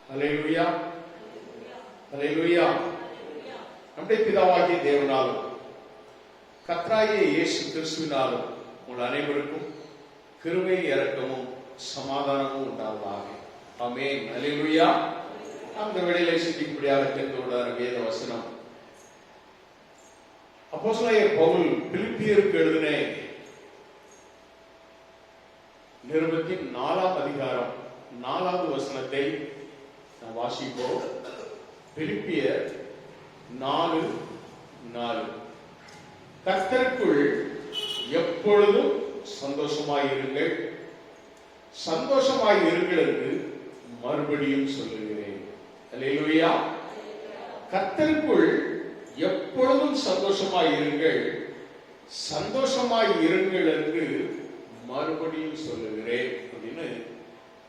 ஹல்லேலூயா, ஹல்லேலூயா. நம்முடைய பிதாவாகிய தேவனாலும் கர்த்தராகிய இயேசு கிறிஸ்துவினாலும் உங்கள் அனைவருக்கும் கிருபை, இரக்கமும் சமாதானமும் உண்டாவதாக. ஆமென். ஹல்லேலூயா. அந்த வேளையிலே சிந்திக்கும்படியாக தெரிந்து கொண்ட வேத வசனம் அப்போஸ்தலனாகிய பவுல் பிலிப்பியருக்கு எழுதின நிருபத்தின் 4ஆம் அதிகாரம் 4வது வசனத்தை நாம் வாசிப்போம். பிலிப்பியர் 4:4. கர்த்தருக்குள் எப்பொழுதும் சந்தோஷமாயிருங்கள், சந்தோஷமாயிருங்கள் என்று மறுபடியும் சொல்லுகிறேன். அல்லேலூயா. கர்த்தருக்குள் எப்பொழுதும் சந்தோஷமாயிருங்கள், சந்தோஷமாயிருங்கள் என்று மறுபடியும் சொல்லுகிறேன் அப்படின்னு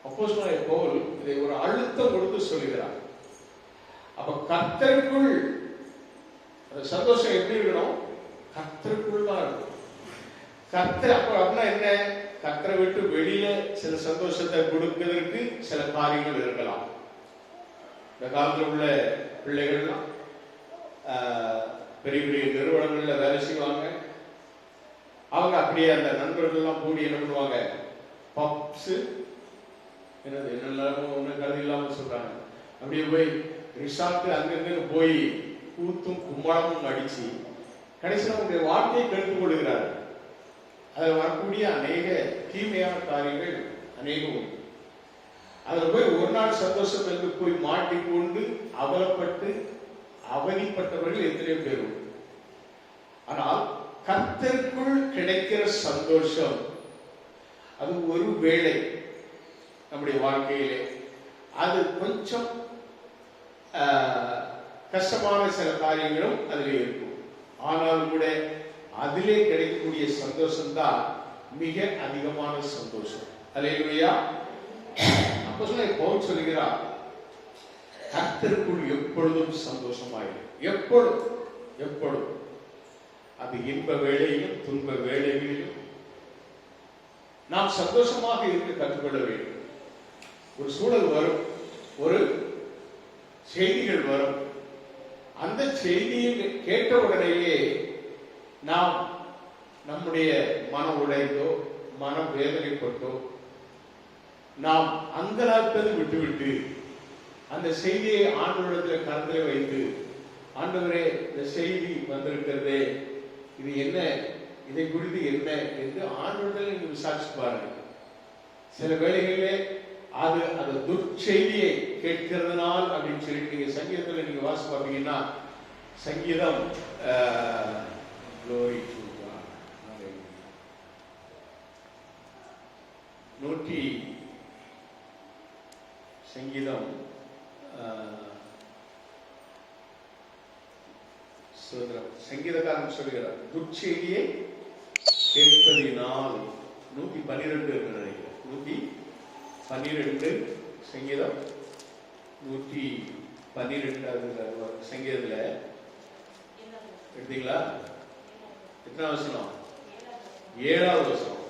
அப்போஸ்தலனாகிய பவுல் இதை ஒரு அழுத்தம் கொடுத்து சொல்லுகிறார். அப்ப கர்த்தருக்குள் அந்த சந்தோஷம் எப்படி இருக்கணும்? கர்த்தருக்குள் தான் இருக்கும். கர்த்தர் அப்ப அப்படின்னா என்ன? கர்த்தரை விட்டு வெளியில சில சந்தோஷத்தை கொடுக்கிறதுக்கு சில காரியங்கள் இருக்கலாம். இந்த காலத்தில் உள்ள பிள்ளைகள்லாம் பெரிய பெரிய நிறுவனங்கள்ல வேலை செய்வாங்க. அவங்க அப்படியே அந்த நண்பர்கள்லாம் கூடி என்ன பண்ணுவாங்க? பப்ஸ் என்னெல்லாம் ஒண்ணு கருதி இல்லாம சொல்றாங்க. அப்படியே போய் ரிசார்ட் அங்கிருந்து போய் கூத்தும் கும்பலமும் அடிச்சு கடைசியில் அவங்களுடைய வாழ்க்கையை கெடுத்துக் கொள்கிறார். அதில் வரக்கூடிய அநேக தீமையான காரியங்கள் அநேகம் உண்டு. அதில் போய் ஒரு நாள் சந்தோஷம் என்று போய் மாட்டிக்கொண்டு அவலப்பட்டு அவதிப்பட்டவர்கள் எத்தனையோ பேர் உண்டு. ஆனால் கர்த்தருக்குள் கிடைக்கிற சந்தோஷம் அது ஒரு வேளை நம்முடைய வாழ்க்கையிலே அது கொஞ்சம் கஷ்டமான சில காரியங்களும் அதிலே இருக்கும். ஆனாலும் கூட அதிலே கிடைக்கக்கூடிய சந்தோஷம் தான் மிக அதிகமான சந்தோஷம். அல்லேலூயா. அப்போஸ்தலனாகிய பவுல் சொல்கிறார், கர்த்தருக்குள் எப்பொழுதும் சந்தோஷமாயிரு. எப்பொழுதும் எப்பொழுதும். அது இன்ப வேளையிலும் துன்ப வேளைகளிலும் நாம் சந்தோஷமாக இருக்க கற்றுக்கொள்ள வேண்டும். ஒரு சூழல் வரும், ஒரு செய்திகள் வரும். அந்த செய்தியை கேட்ட உடனேயே நாம் நம்முடைய மன உடைந்தோ மன வேதனைப்பட்டோ நாம் அங்கலாய்ப்பது விட்டுவிட்டு அந்த செய்தியை ஆண்டவரிடத்தில் கருத்திலே வைத்து, ஆண்டவரே இந்த செய்தி வந்திருக்கிறதே, இது என்ன, இதை குறித்து என்ன என்று ஆண்டவரிடத்தில் நீங்க விசாரிச்சு பாருங்க. சில வேளைகளிலே அது அந்த துர்ச்செய்தியை கேட்கிறதுனால் அப்படின்னு சொல்லிட்டு நீங்க சங்கீதத்தில் நீங்க வாசி பார்த்தீங்கன்னா, சங்கீதம் சங்கீதம் சங்கீதக்காரன் சொல்கிறார், துர்ச்செய்தியை கேட்பதினால் 112 நினைக்கிறேன். 112 சங்கீதம் 112 சங்கீதத்துல எடுத்தீங்களா? எத்தனாவது வசனம்? 7வது வசனம்.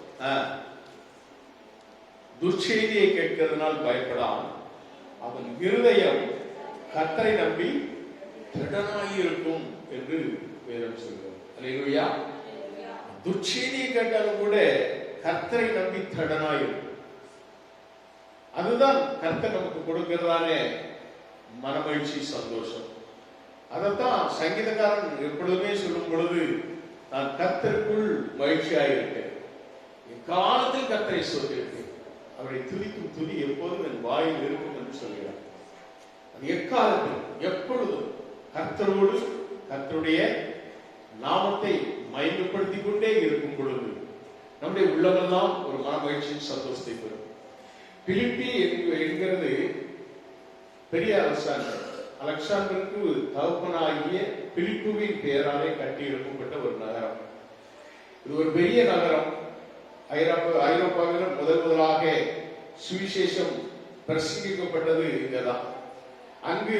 துர்ச்செய்தியை கேட்கிறதுனால் பயப்படாமல் அவன் இருதயம் கர்த்தரை நம்பி திடனாயிருக்கும் என்று வேதம் சொல்கிறது. அல்லேலூயா. துர்ச்செய்தியை கேட்டாலும் கூட கர்த்தரை நம்பி திடனாயிருக்கும். அதுதான் கர்த்தர் நமக்கு கொடுக்கிறதான மனமகிழ்ச்சி, சந்தோஷம். அதைத்தான் சங்கீதக்காரன் எப்பொழுதுமே சொல்லும் பொழுது, நான் கர்த்தருக்குள் மகிழ்ச்சியாயிருக்கேன், எக்காலத்தில் கர்த்தரை ஸ்தோத்திரிப்பேன், அவரை துதிக்கும் துதி எப்போதும் என் வாயில் இருக்கும் என்று சொல்கிறார். அது எக்காலத்தில் எப்பொழுதும் கர்த்தரோடு கர்த்தருடைய நாமத்தை மகிமைப்படுத்திக் கொண்டே இருக்கும் பொழுது நம்முடைய உள்ளமெல்லாம் ஒரு மனமகிழ்ச்சியின் சந்தோஷத்தை பெறும். பிலிப்பி என்கிறது பெரிய அலெக்சாண்டருக்கு தகப்பனாகிய பிலிப்புவின் பெயராலே கட்டி எழுப்பப்பட்ட ஒரு நகரம். இது ஒரு பெரிய நகரம். ஐரோப்பாவில் முதலாக சுவிசேஷம் பிரசங்கிக்கப்பட்டது இங்கதான். அங்கு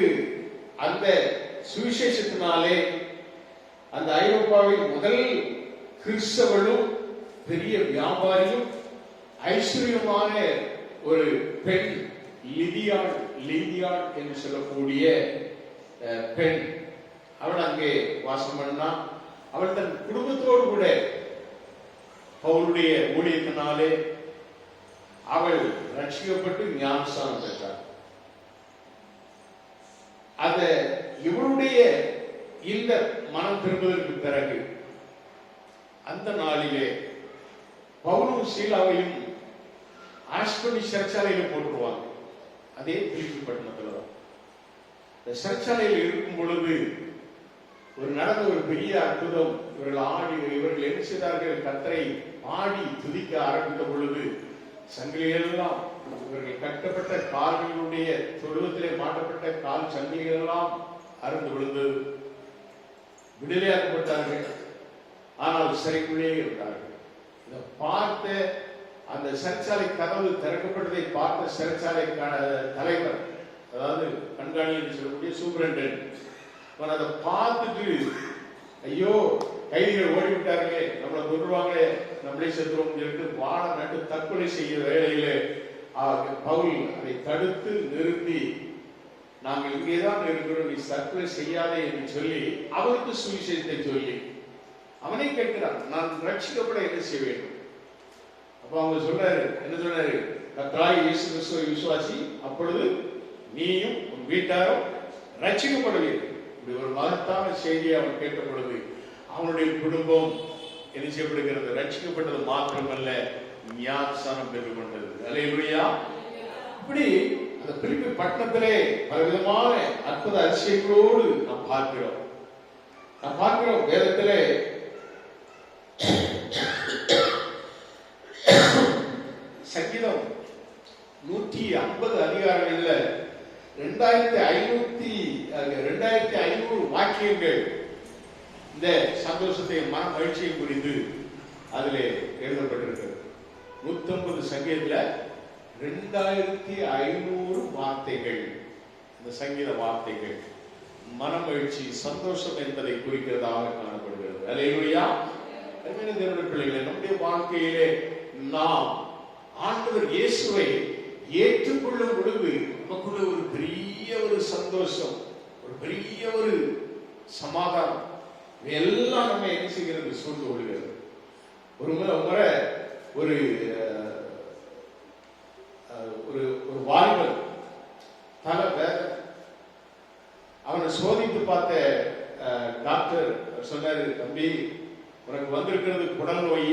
அந்த சுவிசேஷத்தினாலே அந்த ஐரோப்பாவில் முதல் கிறிஸ்தவர்களும் பெரிய வியாபாரியும் ஐஸ்வர்யமான ஒரு பெண் லிதியாள் என்று சொல்லக்கூடிய பெண், அவள் அங்கே வாசம் பண்ணா. அவள் தன் குடும்பத்தோடு கூட பவுலுடைய ஊழியத்தினாலே அவள் ரட்சிக்கப்பட்டு ஞானஸ்நானம் பெற்றார். அத இவருடைய இந்த மனம் திரும்புவதற்கு பிறகு அந்த நாளிலே பவுலும் சீலாவையும் ஆஷ்பனி சிறைச்சாலையில் போட்டுருவாங்க. அதே பிலிப்பி பட்டணத்துல தான். இந்த சிறைச்சாலையில் இருக்கும் பொழுது நடந்த ஒரு பெரிய அற்புதம். இவர்கள் என்ன செய்தார்கள்? கர்த்தரை பாடி துதிக்க ஆரம்பித்த பொழுது சங்கிலிகளெல்லாம், இவர்கள் கட்டப்பட்ட கால்களுடைய தொழுவத்திலே மாட்டப்பட்ட கால் சங்கிலிகள் எல்லாம் அறுந்து விழுந்தது. விடுதலையாக்கப்பட்டார்கள். ஆனால் சிறைக்குள்ளே இருந்தார்கள். இதை பார்த்த அந்த சிறைச்சாலை கதவு திறக்கப்பட்டதை பார்த்த சிறைச்சாலை தலைவர், அதாவது கண்காணி என்று சொல்லக்கூடிய சூப்பரண்டன், அதை பார்த்துட்டு ஐயோ கைதிகள் ஓடிவிட்டார்களே, நம்மளை கொண்டுருவாங்களே, நம்மளே செத்துருவோம் சொல்லிட்டு வாழ நட்டு தற்கொலை செய்ய வேலையிலே பவுல் அதை தடுத்து நிறுத்தி, நாங்கள் இங்கேதான் இருக்கிறோம், நீ தற்கொலை செய்யாதே என்று சொல்லி அவருக்கு சுவிசேஷத்தை சொல்லி அவனை கேட்கிறான், நான் ரட்சிக்கப்பட என்ன செய்ய வேண்டும்? அப்ப அவங்க சொல்றாரு, என்ன சொன்னாரு? கர்த்தராகிய இயேசு கிறிஸ்துவை விசுவாசி, அப்பொழுது நீயும் உன் வீட்டாரும் ரட்சிக்கப்படுவீர்கள். இப்படி ஒரு மகத்தான செய்தியை அவன் கேட்ட பொழுது அவனுடைய குடும்பம் என்ன செய்யப்படுகிறது? ரட்சிக்கப்பட்டது மாத்திரமல்ல, ஞானஸ்நானம் பெற்றுக் கொண்டது. அல்லேலூயா. இப்படி அந்த பிலிப்பி பட்டணத்திலே பலவிதமான அற்புத அதிசயங்களோடு நாம் பார்க்கிறோம். வேதத்திலே சங்கீதம் 150 அதிகாரங்கள்ல 2500 வாக்கியங்கள் இந்த சந்தோஷத்தை, மன மகிழ்ச்சியை குறித்து அதிலே எழுதப்பட்டிருக்கிறது. 150 சங்கீதத்துல 2500 வார்த்தைகள், இந்த சங்கீத வார்த்தைகள் மன மகிழ்ச்சி, சந்தோஷம் என்பதை குறிக்கிறதாக காணப்படுகிறது. அல்லேலூயா. தேவனுடைய பிள்ளைகளே, நம்முடைய வாழ்க்கையிலே நாம் ஆண்டவர் இயேசுவை ஏற்றுக்கொள்ளும் பொழுது நமக்குள்ள ஒரு பெரிய ஒரு சந்தோஷம், ஒரு பெரிய ஒரு சமாதானம் எல்லாம் நம்ம என்ன செய்கிறது? சூழ்ந்து கொள்கிறது. ஒரு முறை ஒரு வாலிபன் தலை வேதனை, அவனை சோதித்து பார்த்த டாக்டர் சொன்னாரு, தம்பி உனக்கு வந்திருக்கிறது குடல் நோய்,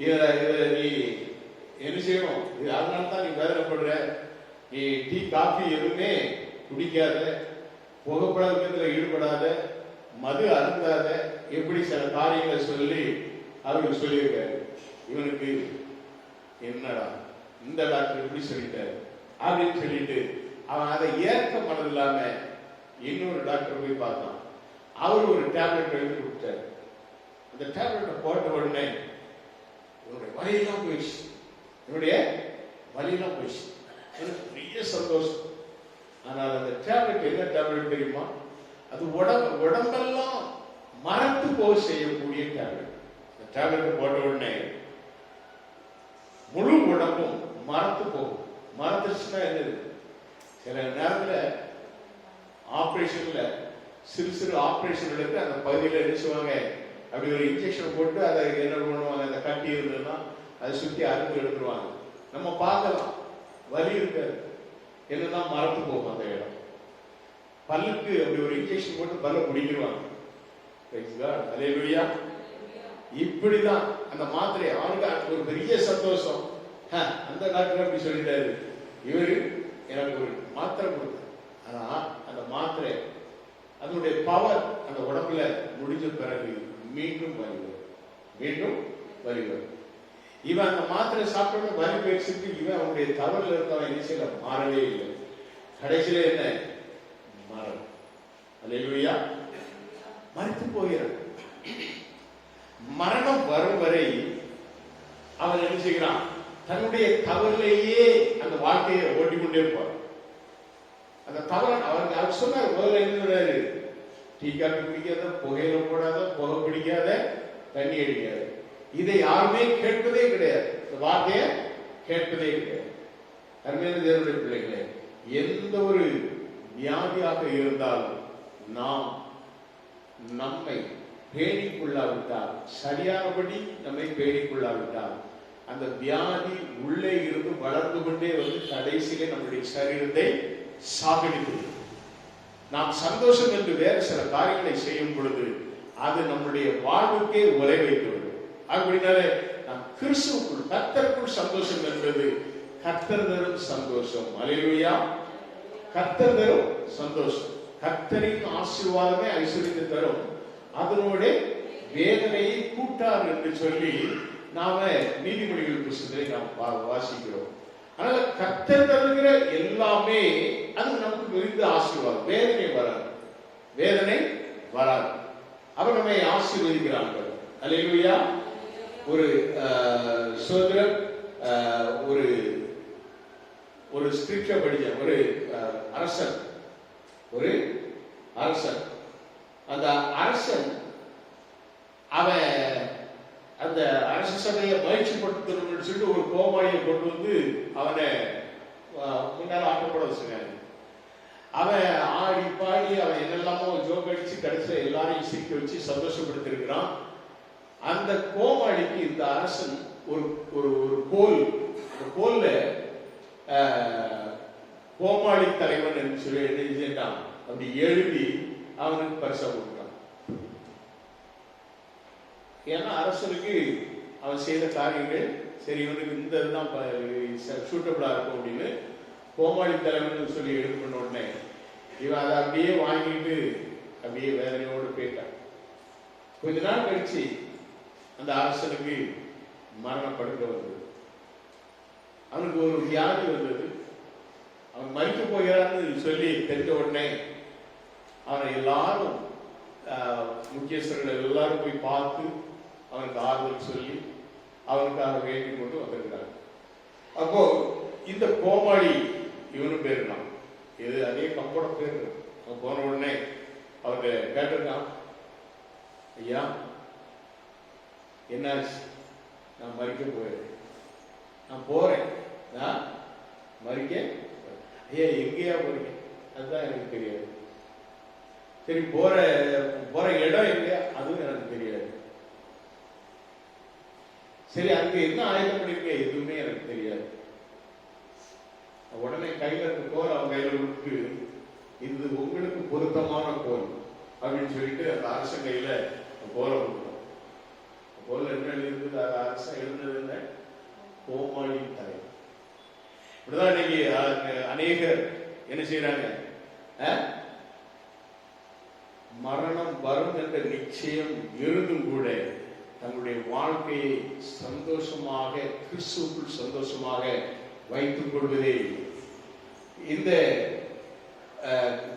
இதை நீ என்ன செய்யணும்? இது அதனால தான் நீ வேதனைப்படுற. நீ டீ காஃபி எதுவுமே குடிக்காத, புகைப்பழக்கத்தில் ஈடுபடாத, மது அருந்தாத, எப்படி சில காரியங்களை சொல்லி அவருக்கு சொல்லியிருக்காரு. இவனுக்கு என்னடா இந்த டாக்டர் எப்படி சொல்லிட்டாரு அப்படின்னு சொல்லிட்டு அவன் அதை ஏற்க மனதில்லாம இன்னொரு டாக்டர் போய் பார்த்தான். அவர் ஒரு டேப்லெட் எழுதி கொடுத்தாரு. அந்த டேப்லெட்டை போட்ட உடனே இவனுடைய வலியெல்லாம் போயிடுச்சு. எனக்கு பெரிய சந்தோஷம். ஆனால் அந்த டேப்லெட் என்ன டேப்லெட் தெரியுமா? அது உடம்பெல்லாம் மரத்து போக செய்யக்கூடிய டேப்லெட். அந்த டேப்லெட் போட்ட உடனே முழு உடம்பும் மரத்து போகும். மரத்துச்சுன்னா என்னது? சில நேரத்தில் ஆப்ரேஷன்ல சிறு ஆப்ரேஷன்களுக்கு அந்த பகுதியில் என்ன செய்வாங்க? அப்படி ஒரு இன்ஜெக்ஷன் போட்டு அதை என்ன பண்ணுவாங்க? அந்த கட்டி இருந்ததுன்னா அதை சுற்றி அறுந்து எடுத்துருவாங்க. நம்ம பார்க்கலாம், வலி இருக்காது, என்னன்னா மரத்து போகும் அந்த இடம். பல்லுக்கு அப்படி ஒரு இன்ஜெக்ஷன் போட்டு பல்ல பிடிக்கிடுவாங்க. அல்லேலூயா. இப்படிதான் அந்த மாத்திரை அவனுக்கு ஒரு பெரிய சந்தோஷம். அந்த டாக்டர் அப்படி சொல்லிட்டாரு, இவரு எனக்கு ஒரு மாத்திரை கொடுத்தாரு. ஆனா அந்த மாத்திரை அதனுடைய பவர் அந்த உடம்புல முடிஞ்ச பிறகு மீண்டும் வலி வரும். இவன் அந்த மாத்திரை சாப்பிட்டு வலி பேசிட்டு இவன் அவனுடைய தவறுல இருந்தவன் என்ன செய்யல, மாறவே இல்லை. கடைசியில என்ன? மரணம். அல்லேலூயா. மரித்து போகிறான். மரணம் வரும் வரை அவன் என்ன செய்கிறான்? தன்னுடைய தவறிலேயே அந்த வாழ்க்கையை ஓட்டிக்கொண்டே இருப்பான். அந்த தவறு அவர் சொன்னார். முதல்ல என்ன சொன்னாரு? டீ காப்பி பிடிக்காத, புகையில போடாத, புகை பிடிக்காத, தண்ணி அடிக்காத. இதை யாருமே கேட்பதே கிடையாது. இந்த வார்த்தையை கேட்பதே கிடையாது. அருமையான தேவனுடைய பிள்ளைகளே, எந்த ஒரு வியாதியாக இருந்தாலும் நாம் நம்மை பேணிக்கொள்ளாவிட்டால், சரியானபடி நம்மை பேணிக்கொள்ளாவிட்டால், அந்த வியாதி உள்ளே இருந்து வளர்ந்து கொண்டே வந்து கடைசியிலே நம்முடைய சரீரத்தை சாகடித்து, நாம் சந்தோஷம் என்று வேறு சில காரியங்களை செய்யும் பொழுது அது நம்முடைய வாழ்வுக்கே உரை வைத்துவிடும். அப்படினாலே நாம் கிறிஸ்துவுக்குள், கர்த்தருக்குள் சந்தோஷம் என்பது கர்த்தர் தரும் சந்தோஷம். அல்லேலூயா. கர்த்தர் தரும் சந்தோஷம், கர்த்தரின் ஆசீர்வாதமே ஐஸ்வர்யத்தை தரும், அதனோட வேதனையை கூட்டார் என்று சொல்லி நாம நீதிமொழிகள் புத்தகத்தை நாம் வாசிக்கிறோம். அதனால கர்த்தர் தருகிற எல்லாமே அது நமக்கு விரிந்த ஆசீர்வாதம். வேதனை வராது, வேதனை வராது. அவர் நம்மை ஆசீர்வதிக்கிறார்கள். அல்லேலூயா. ஒரு சோதரர் ஒரு ஸ்கிரிப்சர் படிச்ச ஒரு அரசன், அந்த அரசன் அவன் அந்த அரச சபையை மகிழ்ச்சிப்படுத்தணும்னு சொல்லிட்டு ஒரு கோமாளியை கொண்டு வந்து அவனை முன்னால ஆட்டப்பட வச்சுருக்காங்க. அவன் ஆடி பாடி அவன் என்னெல்லாமோ ஜோக் அடிச்சு கடைசியில் எல்லாரையும் சிரிக்க வச்சு சந்தோஷப்படுத்திருக்கிறான். அந்த கோமாளிக்கு இந்த அரசன் ஒரு கோல்ல கோமாளி தலைவன் என்று சொல்லி எழுதிட்டான். அப்படி எழுதி அவனுக்கு பரிசா கொடுத்தான். ஏன்னா அரசனுக்கு அவன் செய்த காரியங்கள் சரி, இவனுக்கு இந்த இதுதான் சூட்டபிளா இருக்கும் அப்படின்னு கோமாளி தலைவன் சொல்லி எடுத்துக்கொண்ட உடனே இவன் அதை அப்படியே வாங்கிட்டு அப்படியே வேதனையோடு போயிட்டான். கொஞ்ச நாள் கழிச்சு அந்த அரசனுக்கு மரணப்படுக்க வந்தது. அவனுக்கு ஒரு வியாதி வந்தது. அவன் மறிக்க போகிறான்னு சொல்லி தெரிஞ்ச உடனே அவனை எல்லாரும் முக்கியஸ்தர்கள் எல்லாரும் போய் பார்த்து அவனுக்கு ஆறுதல் சொல்லி அவனுக்காக வேண்டி கொண்டு வந்திருக்கிறாங்க. அப்போ இந்த கோமாளி இவனு பேருனான், இது அதே கம்போட பேரு. அவன் போன உடனே அவங்க கேட்டிருக்கான், ஐயா என்னாச்சு? நான் மறிக்க போயிடுறேன், நான் போறேன், நான் மறிக்க. ஐயா எங்கேயா போறீங்க? அதுதான் எனக்கு தெரியாது. சரி, போற இடம் எங்கேயா? அதுவும் எனக்கு தெரியாது. சரி, அங்க என்ன ஆயுதம் பண்ணிருக்க? எதுவுமே எனக்கு தெரியாது. உடனே கையில இருக்க கோல் அவன் கையில விட்டு, இது உங்களுக்கு பொருத்தமான கோல் அப்படின்னு சொல்லிட்டு அந்த அரசன் கையில கோலை கொடுத்தோம். கோல் என்ன எழுந்தது? அந்த அரசன் எழுந்தது கோமாளியின் தலைவர். இப்படிதான் இன்னைக்கு அநேகர் என்ன செய்யறாங்க? மரணம் வரும் என்ற நிச்சயம் இருந்தும் கூட தங்களுடைய வாழ்க்கையை சந்தோஷமாக, கிறிஸ்துவுக்குள் சந்தோஷமாக வைத்துக் கொள்வதே. இந்த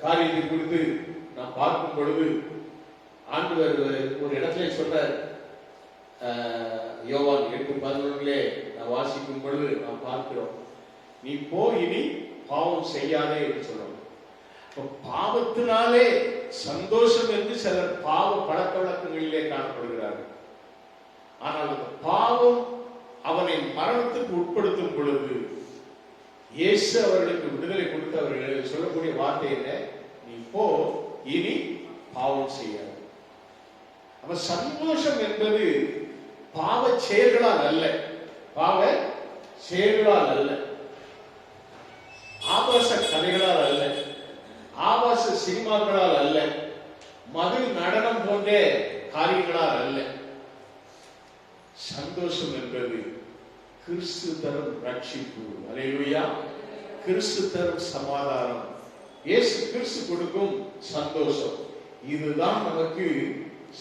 காரியத்தை குறித்து நாம் பார்க்கும் பொழுது ஆண்டவர் ஒரு இடத்துல சொல்ற, யோவான் 8:11 நான் வாசிக்கும் பொழுது நாம் பார்க்கிறோம், நீ போ, இனி பாவம் செய்யாதே என்று சொல்லணும். பாவத்தினாலே சந்தோஷம் என்று சிலர் பாவ பழக்க வழக்கங்களிலே காணப்படுகிறார்கள். ஆனால் அந்த பாவம் அவனை மரணத்துக்கு உட்படுத்தும் பொழுது இயேசு அவர்களுக்கு விடுதலை கொடுத்து அவர்கள் சொல்லக்கூடிய வார்த்தை என்ன? நீ போ, இனி பாவம் செய்யாது. அப்ப சந்தோஷம் என்பது பாவ செயல்களால் அல்ல, பாவ செயல்களால் அல்ல, ஆபாச கதைகளால் அல்ல, ஆபாச சினிமாக்களால் அல்ல, மது நடனம் போன்ற காரியங்களால் அல்ல. சந்தோஷம் என்பது கிறிஸ்து தரும் ரட்சிப்பு. அல்லேலூயா. கிறிஸ்து தரும் சமாதானம், இயேசு கிறிஸ்து கொடுக்கும் சந்தோஷம். இதுதான் நமக்கு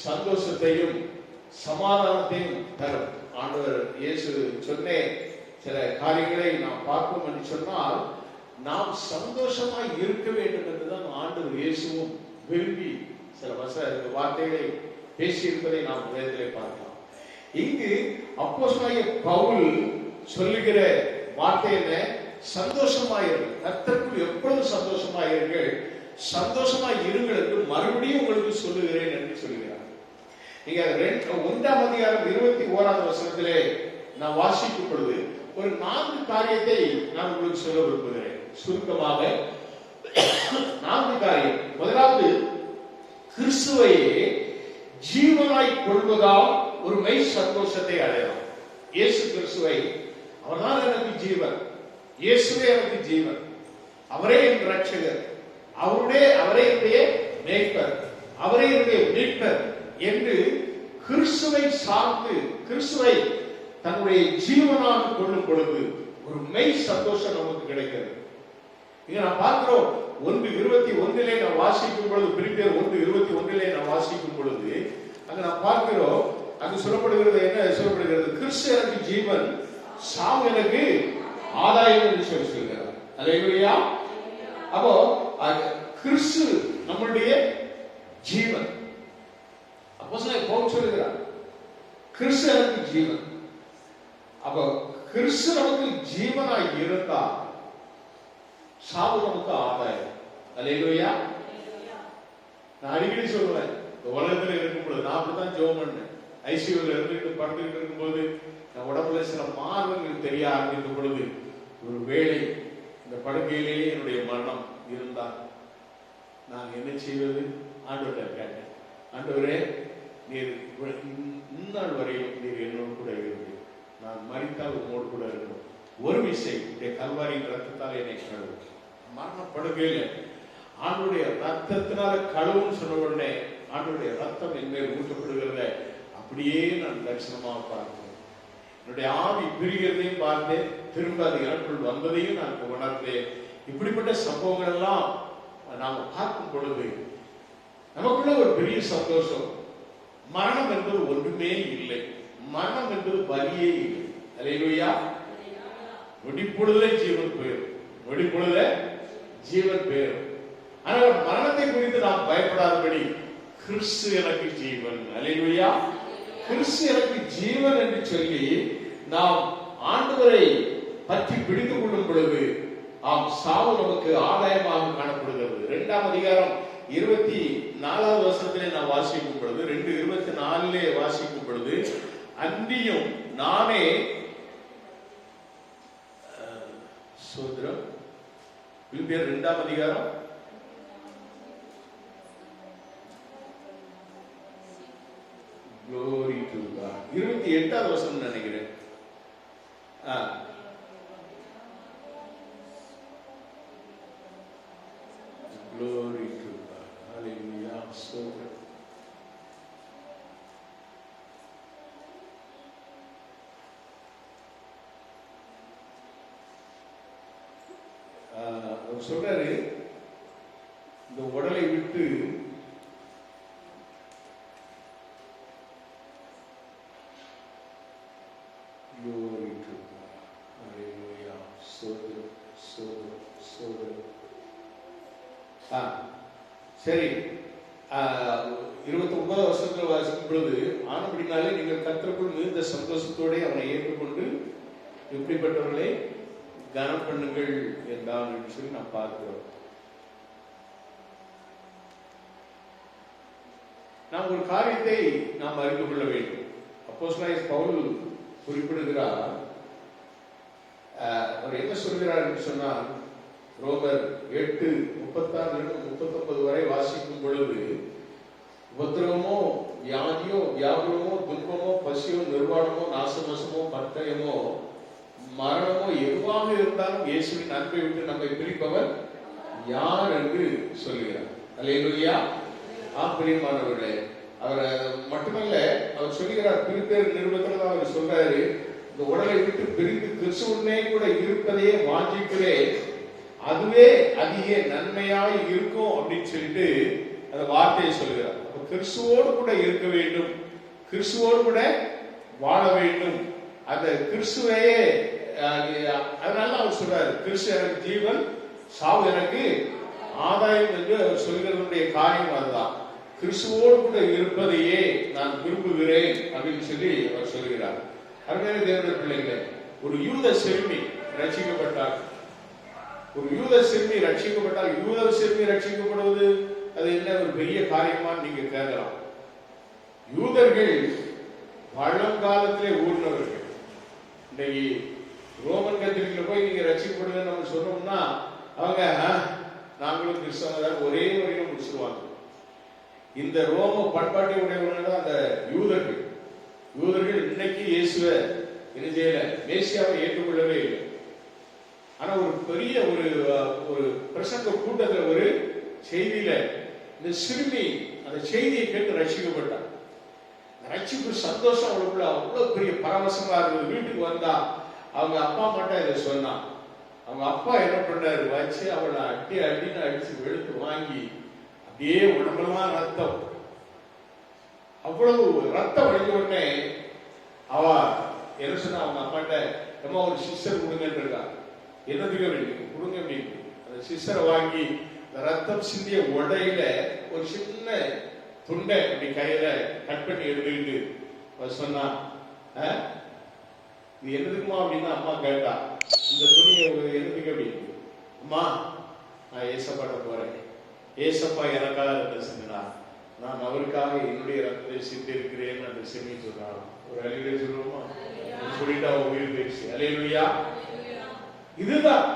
சந்தோஷத்தையும் சமாதானத்தையும் தரும். ஆண்டவர் இயேசு சொன்ன சில காரியங்களை நாம் பார்ப்போம் என்று சொன்னால், நாம் சந்தோஷமாய் இருக்க வேண்டும் என்றுதான் ஆண்டவர் இயேசுவும் விரும்பி சில வார்த்தைகளை பேசியிருப்பதை நாம் வேதத்திலே பார்க்கலாம். இங்கு அப்போஸ்தலனாகிய பவுல் சொல்லுகிற வார்த்தை என்ன? சந்தோஷமாயிருங்கள், கர்த்தருக்குள் எப்பொழுது சந்தோஷமாயிருங்கள், சந்தோஷமாய் இருங்கள் என்று மறுபடியும் உங்களுக்கு சொல்லுகிறேன் என்று சொல்லுகிறார். நீங்க 1ஆம் அதிகாரம் 21வது வசனத்திலே நான் வாசிக்கும் பொழுது ஒரு 4 காரியத்தை நான் உங்களுக்கு சொல்ல விரும்புகிறேன். சுருக்கமாக 4 காரியம். முதலாவது, கிறிஸ்துவையே ஜீவனாய் கொள்வதால் ஒரு மெய் சந்தோஷத்தை அடையலாம். இயேசு கிறிஸ்துவை, அவர்தான் எனக்கு ஜீவன், இயேசுவே எனக்கு ஜீவன், அவரே என் ரட்சகர், அவரே என்னுடைய மேய்ப்பர், அவரே என்னுடைய மீட்பர் என்று கிறிஸ்துவை சார்ந்து கிறிஸ்துவை தன்னுடைய ஜீவனாக கொள்ளும் பொழுது ஒரு மெய் சந்தோஷம் நமக்கு கிடைக்கிறது. இங்க நான் பார்க்கிறோம் 1:21 நான் வாசிக்கும் பொழுது, பிலிப்பியர் 1:21 நான் வாசிக்கும் பொழுது அங்க நான் பார்க்கிறோம், அங்கு சொல்லப்படுகிறது, என்ன சொல்லப்படுகிறது? கிறிஸ்து எனக்கு ஜீவன், சாவு எனக்கு ஆதாயம் என்று சொல்கிறார். அல்லேலூயா. அப்போ கிறிஸ்து நம்மளுடைய ஜீவன். அப்போஸ்தலன் பவுல் சொல்கிறார், கிறிஸ்து எனக்கு ஜீவன். அப்போ கிறிஸ்து நமக்கு ஜீவனாய் இருந்தா சாவு நமக்கு ஆதாயம். அல்லேலூயா. நான் அடிக்கடி சொல்லுவேன், உலகத்துல இருக்கும் பொழுது நான் அப்படித்தான் ஜெபம் பண்ணேன். ஐசியூல இருந்துட்டு படுத்துக்கிட்டு இருக்கும்போது உடம்புல சில மார்க்கங்கள் தெரிய ஆரம்பிக்கும் பொழுது, ஒரு வேளை இந்த படுக்கையிலேயே என்னுடைய மரணம் இருந்தால் நான் என்ன செய்வது? ஆண்டவர்கிட்ட கேட்டேன், ஆண்டவரே, நீர் இந்நாள் வரையும் நீர் என்னோடு கூட இருந்து, நான் மரித்தால் உங்களோடு கூட இருக்கணும், ஒரு விஷயம் கல்வாரியின் ரத்தத்தால் என்னை கழுவு. மரணப்படுகையில் ஆண்டுடைய ரத்தத்தினால கழுவுன்னு சொன்ன உடனே ஆண்டுடைய ரத்தம் என் மேல் ஊற்றப்படுகிறத அப்படியே நான் தரிசனமாக பார்த்தேன். என்னுடைய ஆவி பிரிகிறதையும் பார்த்தேன், திரும்ப அது எனக்குள் வந்ததையும் நான் உணர்ந்தேன். இப்படிப்பட்ட சம்பவங்கள் எல்லாம் நாம பார்க்கும் பொழுது நமக்குள்ள ஒரு பெரிய சந்தோஷம். மரணம் என்பது ஒன்றுமே இல்லை, மரணம் என்பது வலியே இல்லை. அல்லேலூயா. நொடிப்பொழுதுல ஜீவன் போயிடும், நொடிப்பொழுதுல ஜீவன் போயிடும். ஆனால் மரணத்தை குறித்து நாம் பயப்படாதபடி கிறிஸ்து எனக்கு ஜீவன், அல்லேலூயா, கிறிஸ்து எனக்கு ஜீவன் என்று சொல்லி நாம் ஆண்டவரை பற்றி பிடித்துக் கொள்ளும் பொழுது சாவு நமக்கு ஆதாயமாக காணப்படுகிறது. 2ஆம் அதிகாரம் 24வது வசனத்திலே நான் வாசிக்கும் பொழுது, 2:24 வாசிக்கும் பொழுது, அன்றியும் நானே சோதரம், பிலிப்பியர் 2ஆம் அதிகாரம் 28வது வசனம் நினைக்கிறேன். Glory to God. Hallelujah. Stotram. அவர் சொல்றாரு, இந்த உடலை விட்டு Glory to God. Hallelujah. Stotram, stotram, stotram. சரி, 29வது வருஷத்துல வாசிக்கும் பொழுது, ஆனபடினாலே நீங்கள் கர்த்தருக்குள் மிகுந்த சந்தோஷத்தோட அவனை ஏற்றுக்கொண்டு இப்படிப்பட்டவர்களை கனம் பண்ணுங்கள் என்றான் என்று சொல்லி நாம் பார்க்கிறோம். நாம் ஒரு காரியத்தை நாம் அறிந்து கொள்ள வேண்டும். அப்போஸ்தலனாகிய பவுல் குறிப்பிடுகிறார், அவர் என்ன சொல்கிறார் என்று சொன்னால், ரோமர் 8:36-39 வரை வாசிக்கும் பொழுது, உபத்திரவமோ, வியாதியோ, வியாகுலமோ, துன்பமோ, பசியோ, நிர்வாணமோ, நாசமோசமோ, பட்டயமோ, மரணமோ எதுவாக இருந்தாலும் இயேசுவின் அன்பை விட்டு நம்மை பிரிப்பவர் யார் என்று சொல்கிறார். அல்லேலூயா. பிரியமானவர்களே, அவர் மட்டுமல்ல, அவர் சொல்கிறார், பிலிப்பியர் நிருபத்தில் அவர் சொல்றாரு, இந்த உடலை விட்டு பிரிந்து கிறிஸ்துவுடனே கூட இருப்பதையே வாஞ்சிக்கிறேன், அதுவே அதிக நன்மையாய் இருக்கும் அப்படின்னு சொல்லிட்டு அந்த வார்த்தையை சொல்கிறார். அப்ப கிறிஸ்துவோடு கூட இருக்க வேண்டும், கிறிஸ்துவோடு கூட வாழ வேண்டும். அந்த கிறிஸ்துவையே, அதனால அவர் சொல்றாரு, கிறிஸ்து எனக்கு ஜீவன், சாவு எனக்கு ஆதாயம் என்று அவர் சொல்கிறதுடைய காரியம் அதுதான். கிறிஸ்துவோடு கூட இருப்பதையே நான் விரும்புகிறேன் அப்படின்னு சொல்லி அவர் சொல்கிறார். அருமையான தேவனுடைய பிள்ளைகளே, ஒரு யூத சிறுமி ரட்சிக்கப்பட்டார். ஒரு யூத சிறுமி ரட்சிக்கப்பட்டால், யூத சிறுமி ரட்சிக்கப்படுவது அது என்ன ஒரு பெரிய காரியமா நீங்க கேட்கலாம். யூதர்கள் பழங்காலத்திலே ஊர்னவர்கள். இன்னைக்கு ரோமன் கத்தோலிக்கல போய் நீங்க ரட்சிக்கப்படுதுன்னு நம்ம சொன்னோம்னா அவங்க நாங்களும் கிறிஸ்தவங்க ஒரே முறையில் முடிச்சிருவாங்க. இந்த ரோம பண்பாட்டை உடையவர்கள் அந்த யூதர்கள் இன்னைக்கு இயேசுவை என்ன செய்யல, மேசியாவை ஏற்றுக்கொள்ளவே இல்லை. ஆனா ஒரு பெரிய ஒரு பிரசங்க கூட்டத்தில் ஒரு செய்தியில இந்த சிறுமி அந்த செய்தியை கேட்டு ரட்சிக்கப்பட்டார். ரட்சிப்பு சந்தோஷம் அவளுக்குள்ள அவ்வளவு பெரிய பரவசமா இருந்தது. வீட்டுக்கு வந்தா அவங்க அப்பா மட்டும் இதை சொன்னான். அவங்க அப்பா என்ன பண்ணாரு, வச்சு அவளை அடின்னு அடிச்சு வெளுத்து வாங்கி அப்படியே உடம்பெல்லாம் ரத்தம், அவ்வளவு ரத்தம் வழிஞ்ச உடனே அவ என்ன சொன்னா, அவங்க அப்பாட்ட அம்மா ஒரு சிஸ்டர் கொடுங்கன்னு இருக்கா. என்னதுக்கு அப்படின்னு கொடுங்க அப்படின்னு அந்த சிஸ்டரை வாங்கி ரத்தம் சிந்திய உடையில ஒரு சின்ன துண்டை அப்படி கையில கட் பண்ணி எடுத்துக்கிட்டு சொன்னா, இது என்னதுக்குமா அப்படின்னா அம்மா கேட்டா, இந்த துணியை என்னதுக்கு அப்படின்னு, அம்மா நான் ஏசப்பாட்ட போறேன், ஏசப்பா எனக்காக ரத்தம் சிந்தினா, நான் அவருக்காக என்னுடைய ரத்தத்தை சிந்தி இருக்கிறேன் அந்த செமி சொன்னான். ஒரு அழிவே சொல்லுவோமா சொல்லிட்டு அவ உயிர் போயிடுச்சு. அல்லேலூயா. இதுதான்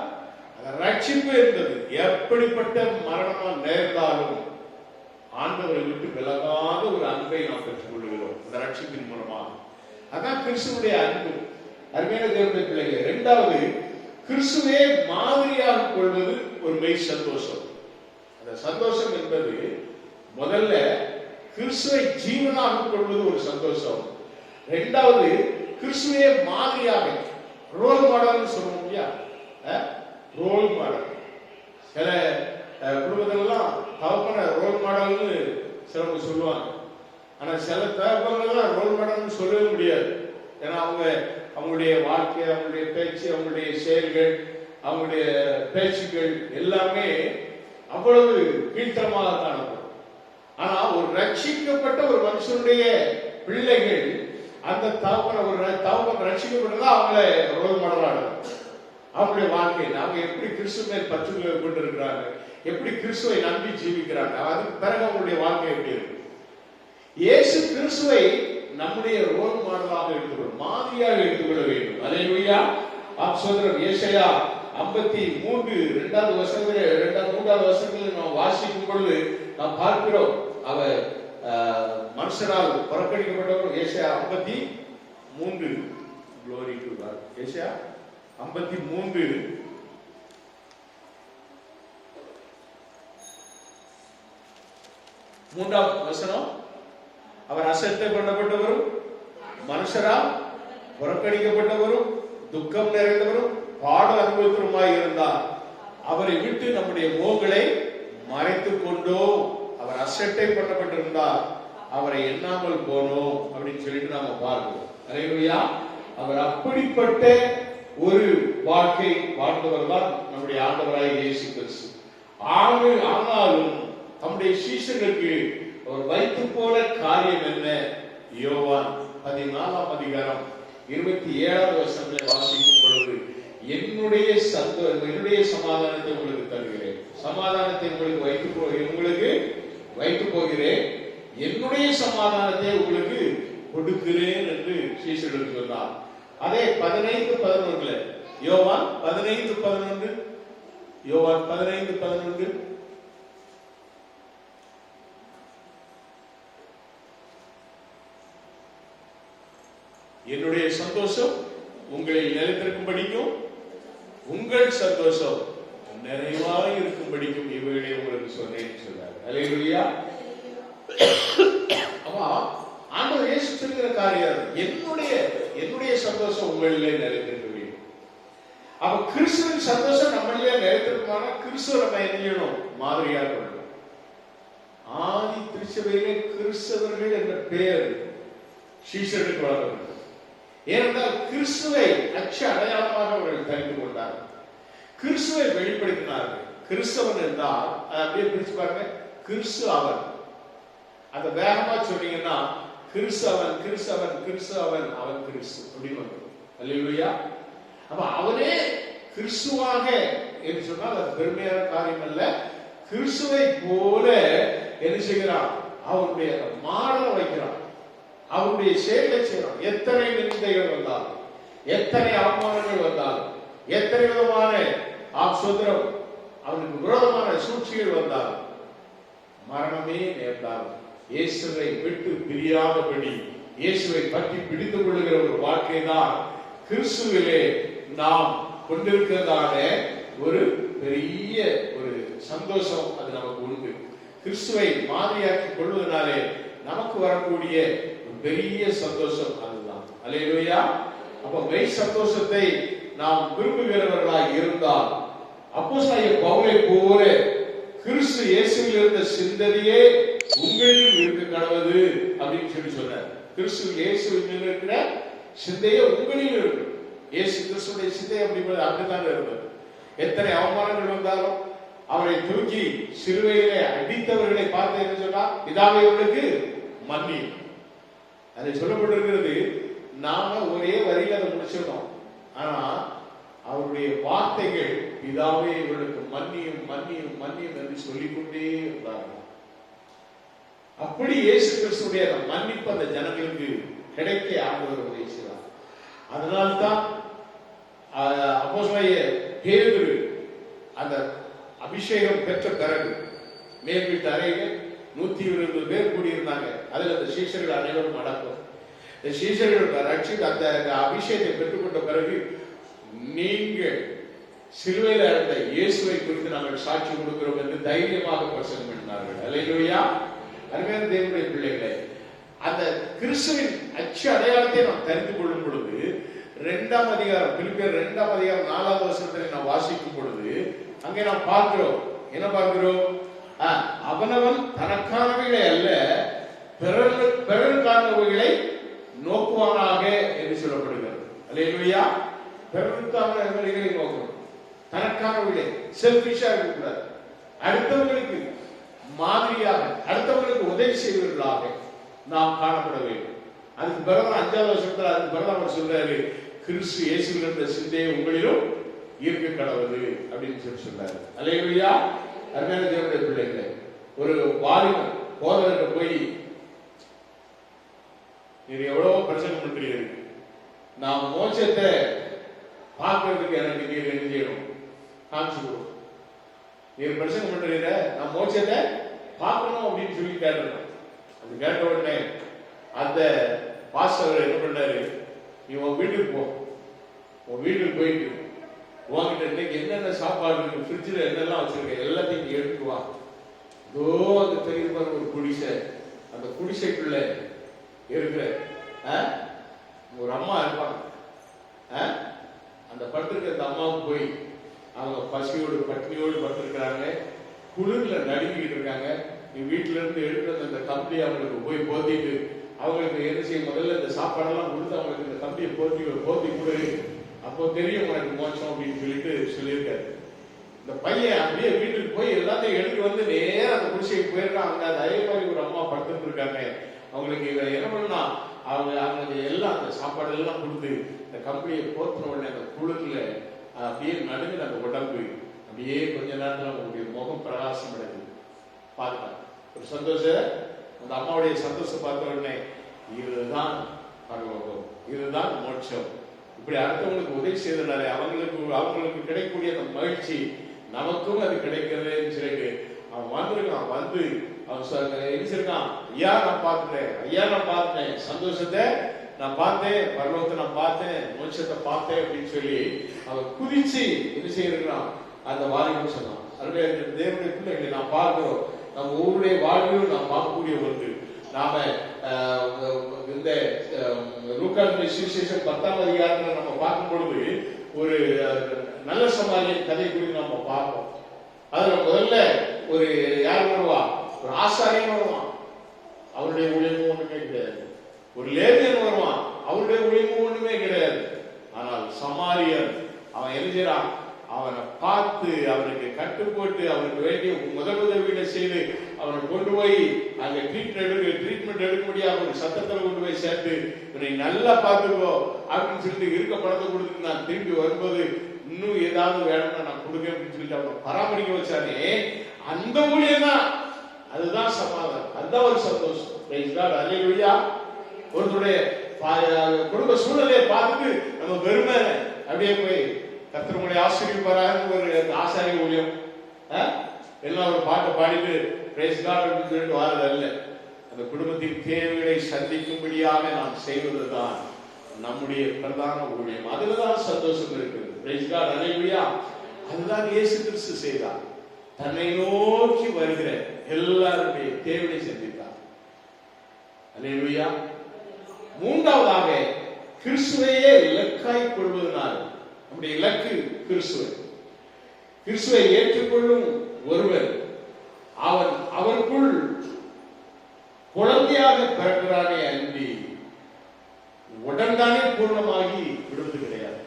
ரட்சிப்பு இருந்தது. எப்படிப்பட்ட மரணமா நேர்ந்தாலும் ஆண்டவரை விட்டு விலகாத ஒரு அன்பை நாம் பெற்றுக் கொள்கிறோம் இந்த ரட்சிப்பின் மூலமாக. அதான் கிறிஸ்துவனுடைய அன்பு. அருமையான தேவனுடைய பிள்ளைகள், இரண்டாவது கிறிஸ்துவே மாதிரியாக கொள்வது ஒரு மெய் சந்தோஷம். அந்த சந்தோஷம் என்பது முதல்ல கிறிஸ்துவை ஜீவனாக கொள்வது ஒரு சந்தோஷம். இரண்டாவது கிறிஸ்துவே மாதிரியாக, ரோல் மாடல் சொல்லுவோம் இல்லையா, ரோல் மாடல். சில குடும்பத்திலாம் தகப்பன ரோல் மாடல்னு சிலவங்க சொல்லுவாங்க. ஆனா சில தகப்பன்லாம் ரோல் மாடல்னு சொல்லவே முடியாது. ஏன்னா அவங்களுடைய வாழ்க்கை, அவங்களுடைய பேச்சு, அவங்களுடைய செயல்கள், அவங்களுடைய பேச்சுக்கள் எல்லாமே அவ்வளவு கீழ்த்தரமாக காணப்படும். ஆனா ஒரு ரட்சிக்கப்பட்ட ஒரு மனுஷனுடைய பிள்ளைகள் அந்த தகப்பன் ரட்சிக்கப்பட்டதா அவங்கள ரோல் மாடலாக, அவங்களுடைய வாழ்க்கையில் அவங்க எப்படி கிறிஸ்துவ மேல் பற்று கொண்டு இருக்கிறாங்க, எப்படி கிறிஸ்துவை நம்பி ஜீவிக்கிறாங்க, அதுக்கு பிறகு அவங்களுடைய வாழ்க்கை எப்படி இருக்கு. இயேசு கிறிஸ்துவை நம்முடைய ரோல் மாடலாக எடுத்துக்கொள்ள, மாதிரியாக எடுத்துக்கொள்ள வேண்டும். அல்லேலூயா. சகோதரர் ஏசாயா 53 2வது வசனத்தில் நாம் வாசிக்கும் பொழுது நாம் பார்க்கிறோம், அவர் மனுஷனால் புறக்கணிக்கப்பட்டவர். ஏசாயா 53 glory to God. ஏசாயா 53 3வது வசனம், அவர் அசட்டை பண்ணப்பட்டவரும் மனுஷரால் புறக்கணிக்கப்பட்டவரும் துக்கம் நிறைந்தவரும் பாடு அனுபவத்திலுமாய் இருந்தார். அவரை விட்டு நம்முடைய மோகங்களை மறைத்துக் கொண்டோம். அவர் அசட்டை பண்ணப்பட்டிருந்தார், அவரை எண்ணாமல் போனோம் அப்படின்னு சொல்லிட்டு நாம பார்க்கிறோம். அல்லேலூயா. அவர் அப்படிப்பட்ட ஒரு வாழ்க்கை வாழ்ந்தவர் தான் நம்முடைய ஆண்டவராய் இயேசு கிறிஸ்து. ஆனாலும் நம்முடைய சீஷர்களுக்கு அவர் வைத்து போன காரியம் என்ன? யோவான் 14ஆம் அதிகாரம் 27வது வசனத்தை வாசிக்கும் பொழுது, என்னுடைய சமாதானத்தை உங்களுக்கு தருகிறேன், சமாதானத்தை உங்களுக்கு வைத்து போகிறேன், என்னுடைய சமாதானத்தை உங்களுக்கு கொடுக்கிறேன் என்று சீஷர்களுக்கு சொன்னார். அதே 15:11 யோவான் 15:11 என்னுடைய சந்தோஷம் உங்களில் நிலைத்திருக்கும்படிக்கும் உங்கள் சந்தோஷம் நிறைவாக இருக்கும்படிக்கும் இவைகளை உங்களுக்கு சொன்னேன்னு சொன்னார். அல்லேலூயா. அப்பா ஆண்டவர் இயேசு சொல்கிற காரியம், என்னுடைய சந்தோஷம் உங்களிலே நிலைத்திருக்க வேண்டும். அப்ப கிறிஸ்துவின் சந்தோஷம் நம்மளிலே நிலைத்திருக்குமான கிறிஸ்துவ நம்ம என்ன செய்யணும்? மாதிரியாக கொள்ளணும். ஆதி திருச்சபையிலே கிறிஸ்தவர்கள் என்ற பெயர் சீஷர்களுக்கு வழங்கப்பட்டது. ஏனென்றால் கிறிஸ்துவை அச்ச அடையாளமாக அவர்கள் தெரிந்து கொண்டார்கள், கிறிஸ்துவை வெளிப்படுத்தினார்கள். கிறிஸ்தவன் என்றால் அப்படியே பிரிச்சு பாருங்க, கிறிஸ்து அவன். அந்த வேகமா சொன்னீங்கன்னா கிறிஸ்தவன் கிறிஸ்தவன் கிறிஸ்தவன் அவன் கிறிஸ்து அப்படின்னு வந்தது. அல்லேலூயா. அப்ப அவனே கிறிஸ்துவாக என்று சொன்னால் அது பெருமையான காரியம் அல்ல. கிறிஸ்துவை போல என்ன செய்கிறான்? அவருடைய மாடலை வைக்கிறான், அவருடைய செயலை செய்யறான். எத்தனை நிந்தைகள் வந்தாலும், எத்தனை அவமானங்கள் வந்தாலும், எத்தனை விதமான சுதந்திரம் அவனுக்கு விரோதமான சூழ்ச்சிகள் வந்தாலும், மரணமே நேர்ந்தாலும் இயேசுவை விட்டு பிரியாதபடி இயேசுவை பற்றி பிடித்துக் கொள்ளுகிற ஒரு வாழ்க்கை தான் கிறிஸ்துவிலே நாம் கொண்டிருக்கிறதான ஒரு பெரிய ஒரு சந்தோஷம். அது நமக்கு உண்டு. கிறிஸ்துவை மாதிரியாக்கி கொள்வதனாலே நமக்கு வரக்கூடிய ஒரு பெரிய சந்தோஷம் அதுதான். அல்லேலூயா. அப்ப மெய் சந்தோஷத்தை நாம் விரும்புகிறவர்களாய் இருந்தால் அப்போஸ்தலனாகிய பவுலை போல கிறிஸ்து இயேசுவில் இருந்த சிந்தனையே உங்களிலும் இருக்க கடவுது அப்படின்னு சொன்னார். கிறிஸ்து இயேசுவில் இருக்கிற சிந்தையே உங்களிலும் இருக்கு. இயேசு கிறிஸ்துடைய சிந்தை அப்படித்தான் இருந்தது. எத்தனை அவமானங்கள் வந்தாலும் அவரை தூக்கி சிலுவையிலே அடித்தவர்களை பார்த்து என்ன சொன்னா, பிதாவே இவர்களுக்கு மன்னியும். அதை சொல்லப்பட்டிருக்கிறது. நாம ஒரே வரியில அதை முடிச்சிடணும். ஆனா அவருடைய வார்த்தைகள் பிதாவே இவர்களுக்கு மன்னியும் மன்னியும் மன்னியும் என்று சொல்லிக்கொண்டே இருந்தார்கள். அப்படி இயேசு கிறிஸ்துடைய மன்னிப்பு அந்த ஜனங்களுக்கு கிடைக்க ஆண்டவர் உதவி செய்தார். அதனால்தான் அப்போஸ்தலனாகிய பேதுரு அந்த அபிஷேகம் பெற்ற பிறகு மேல் வீட்டு அறையில் 120 பேர் கூடியிருந்தாங்க. அதுல அந்த சீஷர்கள் அனைவரும் அடக்கம். இந்த சீஷர்கள் ரட்சித்து அந்த அபிஷேகத்தை பெற்றுக்கொண்ட பிறகு, நீங்கள் சிலுவையில் அடைந்த இயேசுவை குறித்து நாங்கள் சாட்சி கொடுக்கிறோம் என்று தைரியமாக பிரசங்கம் பண்ணினார்கள். அல்லேலூயா. அருமையான தேவனுடைய பிள்ளைகளை, அந்த கிறிஸ்துவின் அச்சு அடையாளத்தை நாம் தெரிந்து கொள்ளும் பொழுது 2ஆம் அதிகாரம், பிலிப்பியர் 2ஆம் அதிகாரம் 4வது வசனத்தை நாம் வாசிக்கும் பொழுது அங்கே நாம் பார்க்கிறோம். என்ன பார்க்கிறோம்? அவனவன் தனக்கானவைகளை அல்ல பிறருக்கானவைகளை நோக்குவானாக என்று சொல்லப்படுகிறது. அல்லேலூயா. பிறருக்கானவைகளை நோக்கணும். தனக்கானவைகளை செல்ஃபிஷா இருக்கக்கூடாது. அடுத்தவர்களுக்கு மாதிரியாக, அடுத்தவர்களுக்கு உதவி செய்வர்களாக நாம் காணப்பட வேண்டும். அதுக்கு பிறகு 5வது வருஷத்துல அதுக்கு பிறகு அவர் சொல்றாரு, கிறிஸ்து இயேசுவில் இருந்த சிந்தையை உங்களிலும் இருக்க கடவுது அப்படின்னு சொல்றாரு. அல்லேலூயா. அருமையான தேவனுடைய பிள்ளைகளே, ஒரு வாலிபன் போதகர்கிட்ட போய், நீங்க எவ்வளவோ பிரசங்கம் பண்றீங்க, நான் மோட்சத்தை பார்க்கறதுக்கு எனக்கு நீர் என்ன செய்யணும், காமிச்சு கொடுக்கும். நீர் பிரசங்கம் பண்றீங்க, நான் மோட்சத்தை பார்க்கணும் அப்படின்னு சொல்லி கேட்டேன். அது கேட்ட உடனே அந்த பாஸ்டர் என்ன பண்ணாரு, நீ உன் வீட்டுக்கு போ, உன் வீட்டுக்கு போயிட்டு உங்ககிட்ட இன்னைக்கு என்னென்ன சாப்பாடு இருக்கு, ஃப்ரிட்ஜில் என்னெல்லாம் வச்சிருக்க எல்லாத்தையும் நீ எடுத்துட்டு வா. இதோ அந்த பெரிய ஒரு குடிசை, அந்த குடிசைக்குள்ள இருக்கிற ஒரு அம்மா இருப்பாங்க. அந்த படுத்திருக்க அந்த அம்மாவுக்கு போய், அவங்க பசியோடு பட்டினியோடு படுத்திருக்கிறாங்க, குளிர்ல நடுங்கிட்டு இருக்காங்க. நீ வீட்டுல இருந்து எடுத்து அந்த கம்பி அவங்களுக்கு போய் போத்திட்டு அவங்களுக்கு என்ன செய்ய, முதல்ல இந்த சாப்பாடெல்லாம் கொடுத்து அவங்களுக்கு இந்த கம்பியை போத்தி கொடு, அப்போ தெரியும் உனக்கு மோட்சம் அப்படின்னு சொல்லியிருக்காரு. இந்த பையன் அப்படியே வீட்டுக்கு போய் எல்லாத்தையும் எடுத்து வந்து நேரம் அந்த குடிசைக்கு போயிருக்கான். அங்க அதே மாதிரி ஒரு அம்மா படுத்துட்டு இருக்காங்க. அவங்களுக்கு இவர் என்ன பண்ணா, அவங்க எல்லாம் அந்த சாப்பாடு எல்லாம் கொடுத்து இந்த கம்பியை போத்தின உடனே அந்த குளிர்ல அப்படியே நடுங்கிற அந்த உடம்பு அப்படியே கொஞ்ச நேரத்தில் அவங்களுடைய முகம் பிரகாசம் அடைஞ்சு பார்த்தாங்க. ஒரு சந்தோஷம், அந்த அம்மாவுடைய சந்தோஷம் பார்த்த உடனே இதுதான் பரலோகம், இதுதான் மோட்சம். இப்படி அடுத்தவங்களுக்கு உதவி செய்தனாலே அவங்களுக்கு கிடைக்கக்கூடிய அந்த மகிழ்ச்சி நமக்கும் அது கிடைக்கிறதுன்னு சொல்லிட்டு அவன் வந்திருக்கான். வந்து அவன் இருக்கான், ஐயா நான் பார்த்துட்டேன், சந்தோஷத்தை நான் பார்த்தேன், பரலோகத்தை நான் பார்த்தேன், மோட்சத்தை பார்த்தேன் அப்படின்னு சொல்லி அவன் குதிச்சு என்ன செய்யிருக்கிறான் அந்த வாலிபன் சொன்னான். அருமையா தேவனுடைய பிள்ளைகளை நாம் பார்க்கிறோம். நம்ம ஊருடைய வாழ்விலும் நாம் பார்க்கக்கூடிய ஒன்று. நாம இந்த லூக்கா சுவிசேஷம் 10ஆம் அதிகாரத்துல நம்ம பார்க்கும் பொழுது ஒரு நல்ல சமாரியன் கதை குறித்து நம்ம பார்ப்போம். அதுல முதல்ல ஒரு யார் வருவா, ஒரு ஆசாரியன் வருவான், அவருடைய ஊழியமும் ஒண்ணுமே கிடையாது. ஒரு லேவியன் வருவான், அவருடைய ஊழியமும் ஒண்ணுமே கிடையாது. ஆனால் சமாரியன் அவன் என்ன செய்யறான், அவனை பார்த்து அவனுக்கு கட்டு போட்டு அவனுக்கு வேண்டிய உதவிகளை செய்து அவனை கொண்டு போய் அங்க ட்ரீட்மெண்ட் எடுக்க முடியாத ஒரு சத்தத்தில் கொண்டு போய் சேர்த்து இவனை நல்லா பார்த்துக்கோ அப்படின்னு சொல்லிட்டு இருக்க படத்தை கொடுத்துட்டு நான் திரும்பி வரும்போது இன்னும் ஏதாவது வேணும்னா நான் கொடுக்க அப்படின்னு சொல்லிட்டு அவனை பராமரிக்க வச்சானே, அந்த ஊழியம் தான், அதுதான் சமாதானம், அதுதான் ஒரு சந்தோஷம். அல்லேலூயா. ஒருத்தருடைய குடும்ப சூழ்நிலையை பார்த்துட்டு நம்ம வெறுமை அப்படியே போய் கர்த்தர் உங்களை ஆசீர்வதிப்பாராக ஒரு ஆசாரிய ஊழியம் எல்லாம் ஒரு பாட்டை பாடிட்டு பிரைஸ் காட் அப்படின்னு சொல்லிட்டு வாரது அல்ல. அந்த குடும்பத்தின் தேவைகளை சந்திக்கும்படியாக நாம் செய்வதுதான் நம்முடைய பிரதான ஊழியம். அதுலதான் சந்தோஷம் இருக்குது. பிரைஸ் காட், அல்லேலூயா. அதுதான் இயேசு கிறிஸ்து செய்தார். தன்னை நோக்கி வருகிற எல்லாருடைய தேவையை சந்தித்தார். அல்லேலூயா. மூன்றாவதாக கிறிஸ்துவையே இலக்காய் கொள்வதனால், நம்முடைய இலக்கு கிறிஸ்துவை ஏற்றுக்கொள்ளும் ஒருவர் அவருக்குள் குழந்தையாக பிறக்கிறானே அன்றி உடன்தானே பூர்ணமாகி விடுவது கிடையாது.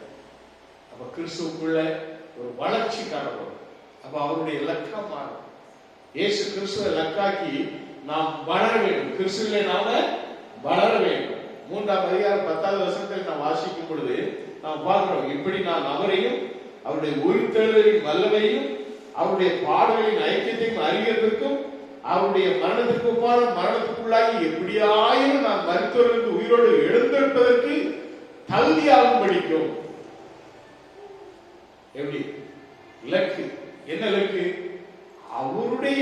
அப்ப கிறிஸ்துவுக்குள்ள ஒரு வளர்ச்சி காணப்படும். அப்ப அவருடைய இலக்கம் மாறும். இயேசு கிறிஸ்துவை இலக்காக்கி நாம் வளர வேண்டும். கிறிஸ்துவிலே நாம வளர வேண்டும். 3ஆம் அதிகாரம் 10வது வசனத்தில் நாம் வாசிக்கும் பொழுது நாம் பார்க்கிறோம், இப்படி நான் அவரையும் அவருடைய உயிர்த்தெழுதலின் வல்லமையும் அவருடைய பாடுகளின் ஐக்கியத்தையும் அறிகிறதற்கும் அவருடைய மரணத்திற்கு ஒப்பான மரணத்துக்குள்ளாகி எப்படியாயினும் நான் மருத்துவர்களுக்கு உயிரோடு எழுந்திருப்பதற்கு தகுதியாகும் படிக்கும். எப்படி இலக்கு? என்ன இலக்கு? அவருடைய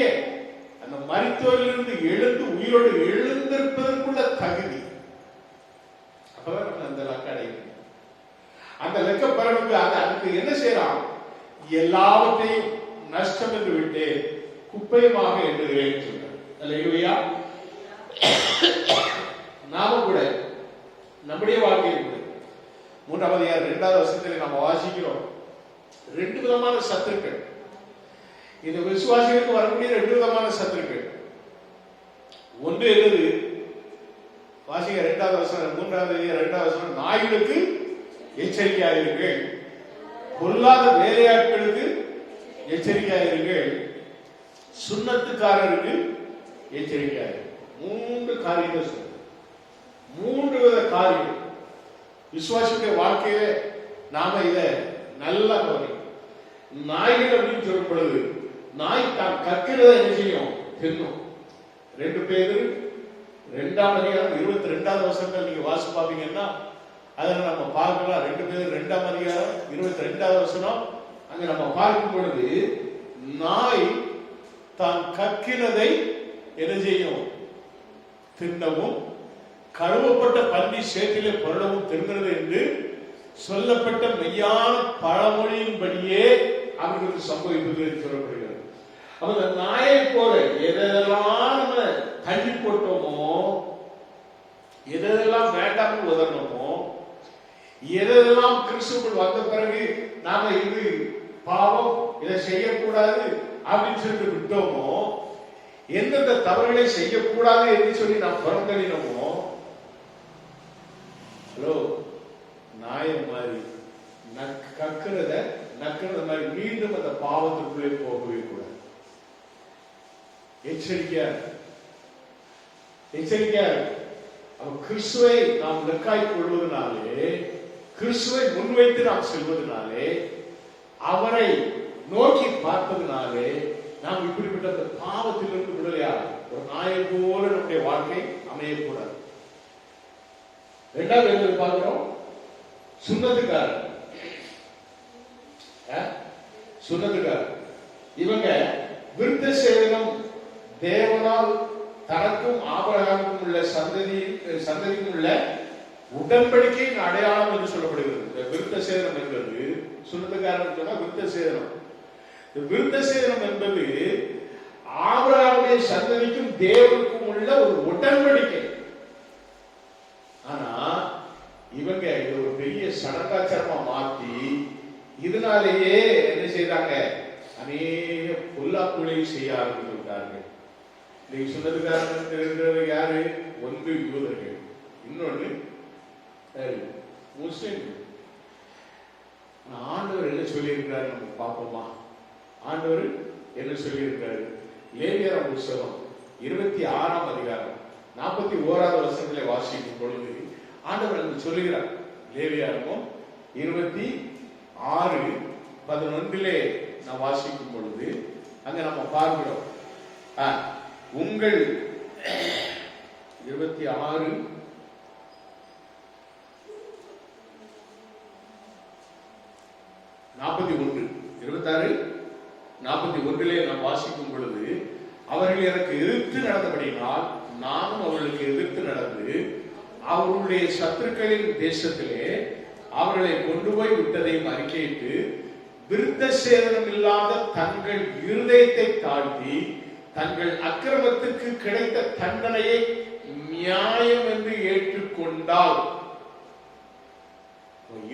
அந்த மருத்துவரிலிருந்து எழுந்து உயிரோடு எழுந்திருப்பதற்குள்ள தகுதி. அப்பதான் நம்ம அந்த இலக்க அடையும். அந்த லெக்க பரவுக்கு அதுக்கு என்ன செய்யறான்? எல்லாவற்றையும் நஷ்டம் என்று விட்டு குப்பையமாக எண்ணுகிறேன் சொல்றார். அல்லேலூயா. நாம கூட நம்முடைய வாழ்க்கையில் கூட 3ஆம் அதிகாரம் 2வது வசனத்தில் நம்ம வாசிக்கிறோம், 2 விதமான சத்துருக்கள். இந்த விசுவாசிகளுக்கு வரக்கூடிய 2 விதமான சத்துருக்கள். ஒன்று என்னது? வாசிக்க 2வது வசனம், 3ஆவது அதிகாரம் 2வது வசனம், நாய்களுக்கு எச்சரிக்கையாயிருங்கள், பொல்லாத வேலையாட்களுக்கு எச்சரிக்கையாயிருங்கள், சுண்ணத்துக்காரருக்கு எச்சரிக்கையாயிருங்கள். 3 காரியங்கள் சொல்ல, 3 வித காரியம். விசுவாசியுடைய வாழ்க்கையில நாம இத நல்லா கவனிக்கணும். நாய்கள் அப்படின்னு சொல்லும் பொழுது நாய் தான் கற்கிறத என்ன செய்யும்? தின்னும். 2 பேதுரு 2ஆம் அதிகாரம் 22வது வசனத்தில் நீங்க வாசி பாப்பீங்கன்னா அதில் நம்ம பார்க்கலாம். 2 பேதுரு 2ஆம் அதிகாரம் 22வது வசனம். அங்க நம்ம பார்க்கும் பொழுது நாய் தான் கற்கிறதை என்ன செய்யும்? தின்னவும், கழுவப்பட்ட பன்றி சேற்றிலே புரளவும் தின்கிறது என்று சொல்லப்பட்ட மெய்யான பழமொழியின்படியே அவர்களுக்கு சம்பவிப்பது சொல்லப்படுகிறது. அப்ப அந்த நாயை போல எதெல்லாம் நம்ம தள்ளி போட்டோமோ, எதெல்லாம் வேண்டாம்னு உதறணுமோ, எதெல்லாம் கிறிஸ்துவுக்குள் வந்த பிறகு நாம இது பாவம், இதை செய்யக்கூடாது அப்படின்னு சொல்லிட்டு விட்டோமோ, எந்தெந்த தவறுகளை செய்யக்கூடாது என்று சொல்லி நாம் புறந்தளினோமோ, ஹலோ, நாயம் மாதிரி கக்குறத நக்குறது மாதிரி மீண்டும் அந்த பாவத்துக்குள்ளே போகவே கூடாது. எச்சரிக்கையா அவன் கிறிஸ்துவை நாம் இலக்காய் கொள்வதனாலே, கிறிஸ்துவை முன்வைத்து நாம் செல்வதனாலே, அவரை நோக்கி பார்ப்பதனாலே நாம் இப்படிப்பட்ட பாவத்திலிருந்து விடுதலையாக ஒரு நாயை போல நம்முடைய வாழ்க்கை அமையக்கூடாது. 2வது பார்க்கிறோம், சுண்ணத்துக்காரர். இவங்க விருத்த சேதனம் தேவனால் தனக்கும் ஆபிரகாமுக்கும் உள்ள சந்ததிக்கும் உள்ள உடன்படிக்கையின் அடையாளம் என்று சொல்லப்படுகிறது. விருத்த சேதனம் என்பது, சுண்ணத்துக்காரன் சொன்னா விருத்த சேதனம். விருத்த சேதனம் என்பது ஆபிரகாமுடைய சந்ததிக்கும் தேவனுக்கும் உள்ள ஒரு உடன்படிக்கை. ஆனா இவங்க இது ஒரு பெரிய சடங்காச்சாரமா மாத்தி இதனாலேயே என்ன செய்தாங்க? அநேக பொல்லாப்புகளை செய்ய ஆரம்பித்து விட்டார்கள். நீங்க சொன்னதுக்காரங்க இருக்கிறது யாரு? ஒன்று யூதர்கள், இன்னொன்று முஸ்லிம்கள். ஆண்டவர் என்ன சொல்லி இருக்கிறார் நம்ம பார்ப்போமா? ஆண்டவர் என்ன சொல்லி இருக்கிறாரு? லேவியராம் புத்தகம் 26ஆம் அதிகாரம் 41வது வசனத்திலே வாசிக்கும் பொழுது ஆண்டவர் அங்கு சொல்லுகிறார். லேவியராம் 26:11 நான் வாசிக்கும் பொழுது அங்க நம்ம பார்க்கிறோம், உங்கள் 26 41 26 41 நாம் வாசிக்கும் பொழுது, அவர்கள் எனக்கு எதிர்த்து நடந்தபடினால் நானும் அவர்களுக்கு எதிர்த்து நடந்து அவர்களுடைய சத்துருக்களின் தேசத்திலே அவர்களை கொண்டு போய் விட்டதையும் அறிக்கையிட்டு, விருத்த சேதனம் இல்லாத தங்கள் இருதயத்தை தாழ்த்தி தங்கள் அக்கிரமத்துக்கு கிடைத்த தண்டனையை நியாயம் என்று ஏற்றுக்கொண்டால்,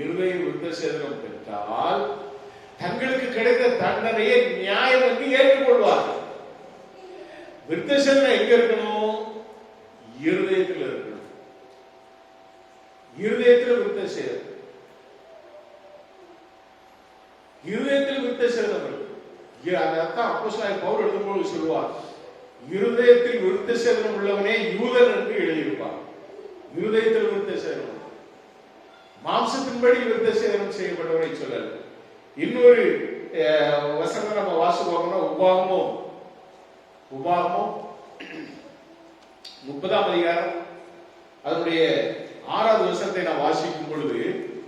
இருதய விருத்த சேதனம் பெற்றால் தங்களுக்கு கிடைத்த தண்டனையை நியாயம் என்று ஏற்றுக்கொள்வார். விருத்த சேதனம் எங்க இருக்கணும்? இருதயத்தில் இருக்கணும். இருதயத்தில் விருத்த சேதனம், இருதயத்தில் விருத்த சேதனம் இருக்கு. அதான் அப்போஸ்தலனாகிய பவுல் எழுதும்போது சொல்லுவார், இருதயத்தில் விருத்த சேதனம் உள்ளவனே யூதன் என்று எழுதியிருப்பார். இருதயத்தில் விருத்த சேதனம், மாம்சத்தின்படி விருத்த சேதனம் செய்யப்பட்டவரை சொல்லல. இன்னொரு வசனம் நம்ம வாசிப்போம்னா உபாகமம் 30ஆம் அதிகாரம் அதனுடைய 6வது வசனத்தை நான் வாசிக்கும் பொழுது,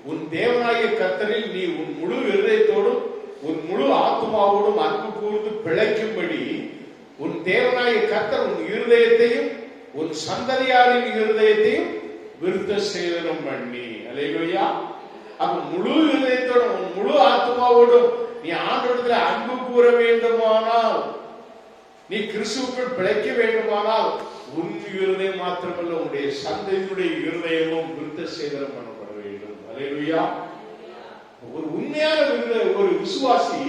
உன் தேவனாகிய கர்த்தரில் நீ உன் முழு இருதயத்தோடும் உன் முழு ஆத்மாவோடும் அன்பு கூர்ந்து பிழைக்கும்படி உன் தேவனாகிய கர்த்தர் உன் இருதயத்தையும் உன் சந்ததியாரின் இருதயத்தையும் விருத்த சேதனம் பண்ணி. அல்லேலூயா. அப்ப முழு இருதயத்தோடும் உன் முழு ஆத்மாவோடும் நீ ஆண்டவரிடத்துல அன்பு கூற வேண்டுமானால், நீ கிறிஸ்துவுக்குள் பிழைக்க வேண்டுமானால், உன் இருதயம் மாத்திரமல்ல உன்னுடைய சந்ததியுடைய இருதயமும் விருத்த சேதனம் பண்ணப்பட வேண்டும். அல்லேலூயா. ஒரு உண்மையான ஒரு விசுவாசி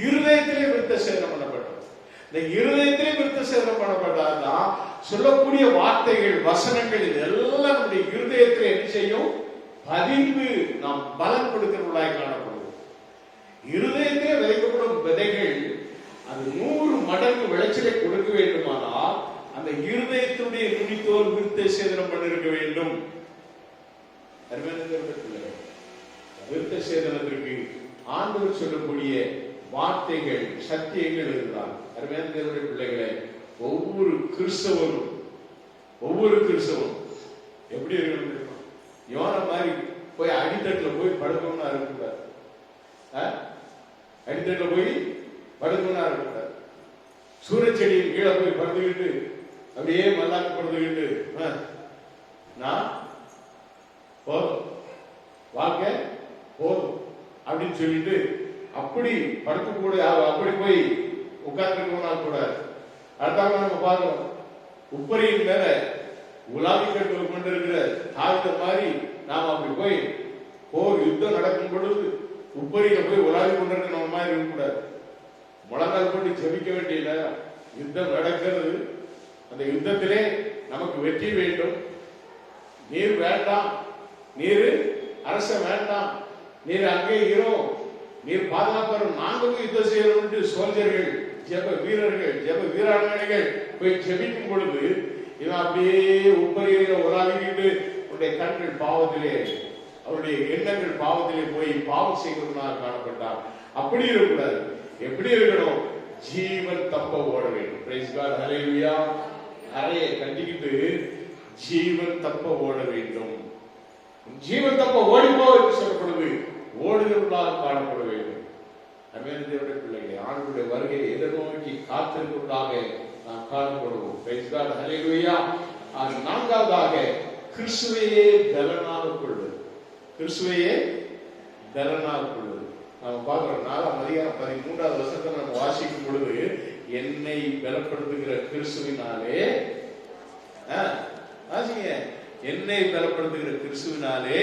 இருதயத்திலே விருத்த சேதனம் பண்ணப்பட்டது. இந்த இருதயத்திலே விருத்த சேதனம் பண்ணப்பட்டால்தான் சொல்லக்கூடிய வார்த்தைகள், வசனங்கள் இதெல்லாம் நம்முடைய இருதயத்திலே என்ன செய்யும்? பதிவு, நாம் பலன் கொடுக்கிறவர்களாய் காணப்படுவோம். இருதயத்திலே விதைக்கப்படும் விதைகள் அது 100 மடங்கு விளைச்சலை கொடுக்க வேண்டுமானால் அந்த இருதயத்தினுடைய நுனித்தோல் விருத்த சேதனம் பண்ணிருக்க வேண்டும். விருத்த சேதனத்திற்கு ஆண்டவர் சொல்லக்கூடிய வார்த்தைகள், சத்தியங்கள் இருந்தால், அருமையான தேவனுடைய பிள்ளைகளை, ஒவ்வொரு கிறிஸ்தவரும் எப்படி இருக்கணும்? யோன மாதிரி போய் அடித்தட்டுல போய் படுக்கணும்னா இருக்கக்கூடாது. அடித்தட்டுல போய் படுக்கணும்னா இருக்கக்கூடாது. சூரியச்செடியின் கீழே போய் படுத்துக்கிட்டு அப்படியே மல்லாக்க படுத்துக்கிட்டு நான் போதும், வாழ்க்கை போதும் அப்படின்னு சொல்லிட்டு அப்படி படுக்க கூட, அப்படி போய் உட்கார்ந்து கூடாது. அடுத்தாங்க நம்ம பார்க்கிறோம், உப்பரியின் மேல உலாவி கட்டு கொண்டிருக்கிற தாழ்த்த மாதிரி நாம் அப்படி போய் போர் யுத்தம் நடக்கும் பொழுது உப்பரியில போய் உலாவி கொண்டிருக்க நம்ம மாதிரி இருக்கக்கூடாது. முழங்கால் போட்டு ஜெபிக்க வேண்டிய நேரம், யுத்தம் நடக்கிறது, அந்த யுத்தத்திலே நமக்கு வெற்றி வேண்டும். நீர் வேண்டாம், நீர் அரச வேண்டாம், நீர் அங்கே இரும், நீர் பாதுகாப்பாரு, நாங்க போய் யுத்தம் செய்யணும். சோல்ஜர்கள், ஜெப வீரர்கள், ஜெப வீராங்கனைகள் போய் ஜெபிக்கும் பொழுது இவன் அப்படியே உப்பரியில உலாவிக்கிட்டு அவருடைய கண்கள் பாவத்திலே, அவருடைய எண்ணங்கள் பாவத்திலே போய் பாவம் செய்வதனாக காணப்பட்டார். அப்படி இருக்கக்கூடாது. எப்படி இருக்கணும்? ஜீவன் தப்ப ஓட வேண்டும். பிரைஸ் காட், ஹல்லேலூயா. அறைய கட்டிக்கிட்டு ஜீவன் தப்ப ஓட வேண்டும். ஜீவன் தப்ப ஓடிப்போ என்று சொல்லப்படுது, ஓடுகிறவர்களாக காணப்பட வேண்டும். அமேந்தியோட பிள்ளைகளை ஆண்டுடைய வருகையை எதிர்நோக்கி காத்திருக்கிறவர்களாக நாம் காணப்படுவோம். பிரைஸ் காட், ஹல்லேலூயா. 4வதாக கிறிஸ்துவையே பலனாக கொள்வது. கிறிஸ்துவையே பலனாக கொள்வது. நாம் பார்க்கிறோம் 4ஆம் அதிகாரம் 13வது வசனத்தை நம்ம வாசிக்கும் பொழுது, என்னை பலப்படுத்துகிற கிறிஸ்துவினாலே, வாசிங்க, என்னை பலப்படுத்துகிற கிறிஸ்துவினாலே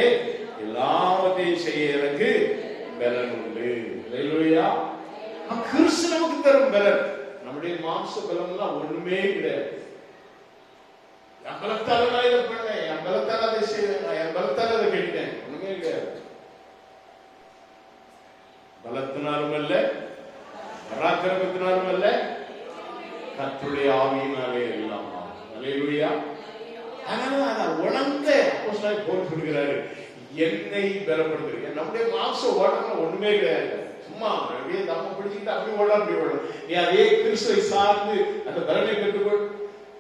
எல்லாவற்றையும் செய்ய எனக்கு பலன் உண்டு. ஹல்லேலூயா. கிறிஸ்து நமக்கு தரும் பலன். நம்முடைய மாம்ச பலம் எல்லாம் ஒண்ணுமே கிடையாது. என் பலத்தால நான் இதை பண்ணேன், என் பலத்தால அதை செய்தேன், என் பலத்தால அதை கேட்டேன், ஒண்ணுமே கிடையாது. பலத்தினாலும் அல்ல, பராக்கிரமத்தினாலும் அல்ல, கர்த்தருடைய ஆவியினாலே எல்லாம். ஹல்லேலூயா. அதனால உணர்ந்த அப்போஸ்தலனாகிய பவுல் சொல்கிறாரு, என்னை பலப்படுத்துறீங்க. நம்முடைய மாம்ச ஓட்டம் ஒண்ணுமே கிடையாது. சும்மா அப்படியே தம்ம பிடிச்சிக்கிட்டு அப்படி ஓடலாம், அப்படி ஓடலாம். நீ அதே கிறிஸ்துவை சார்ந்து அந்த பலனை பெற்றுக்கொள்.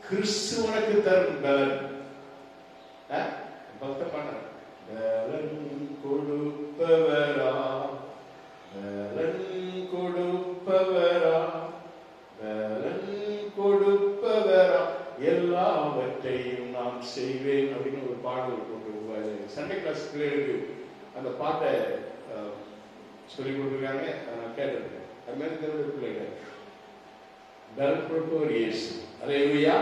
கிறிஸ்து உனக்கு தரும் பலன். பக்தம் பண்ண பலன் கொடுப்பவரா, பலன் கொடுப்பவரா, கொடுப்பவரா, பலன் கொடுப்பவரா, எல்லாவற்றையும் நான் செய்வேன் அப்படின்னு ஒரு பாடல் கொண்டு சண்டே கிளாஸ் பிள்ளைகளுக்கு அந்த பாட்டை சொல்லி கொடுத்துருக்காங்க. நான் கேட்டிருக்கேன். அது மாதிரி தெரிஞ்ச பிள்ளைங்க பலன் கொடுப்பவர் இயேசு. அல்லேலூயா.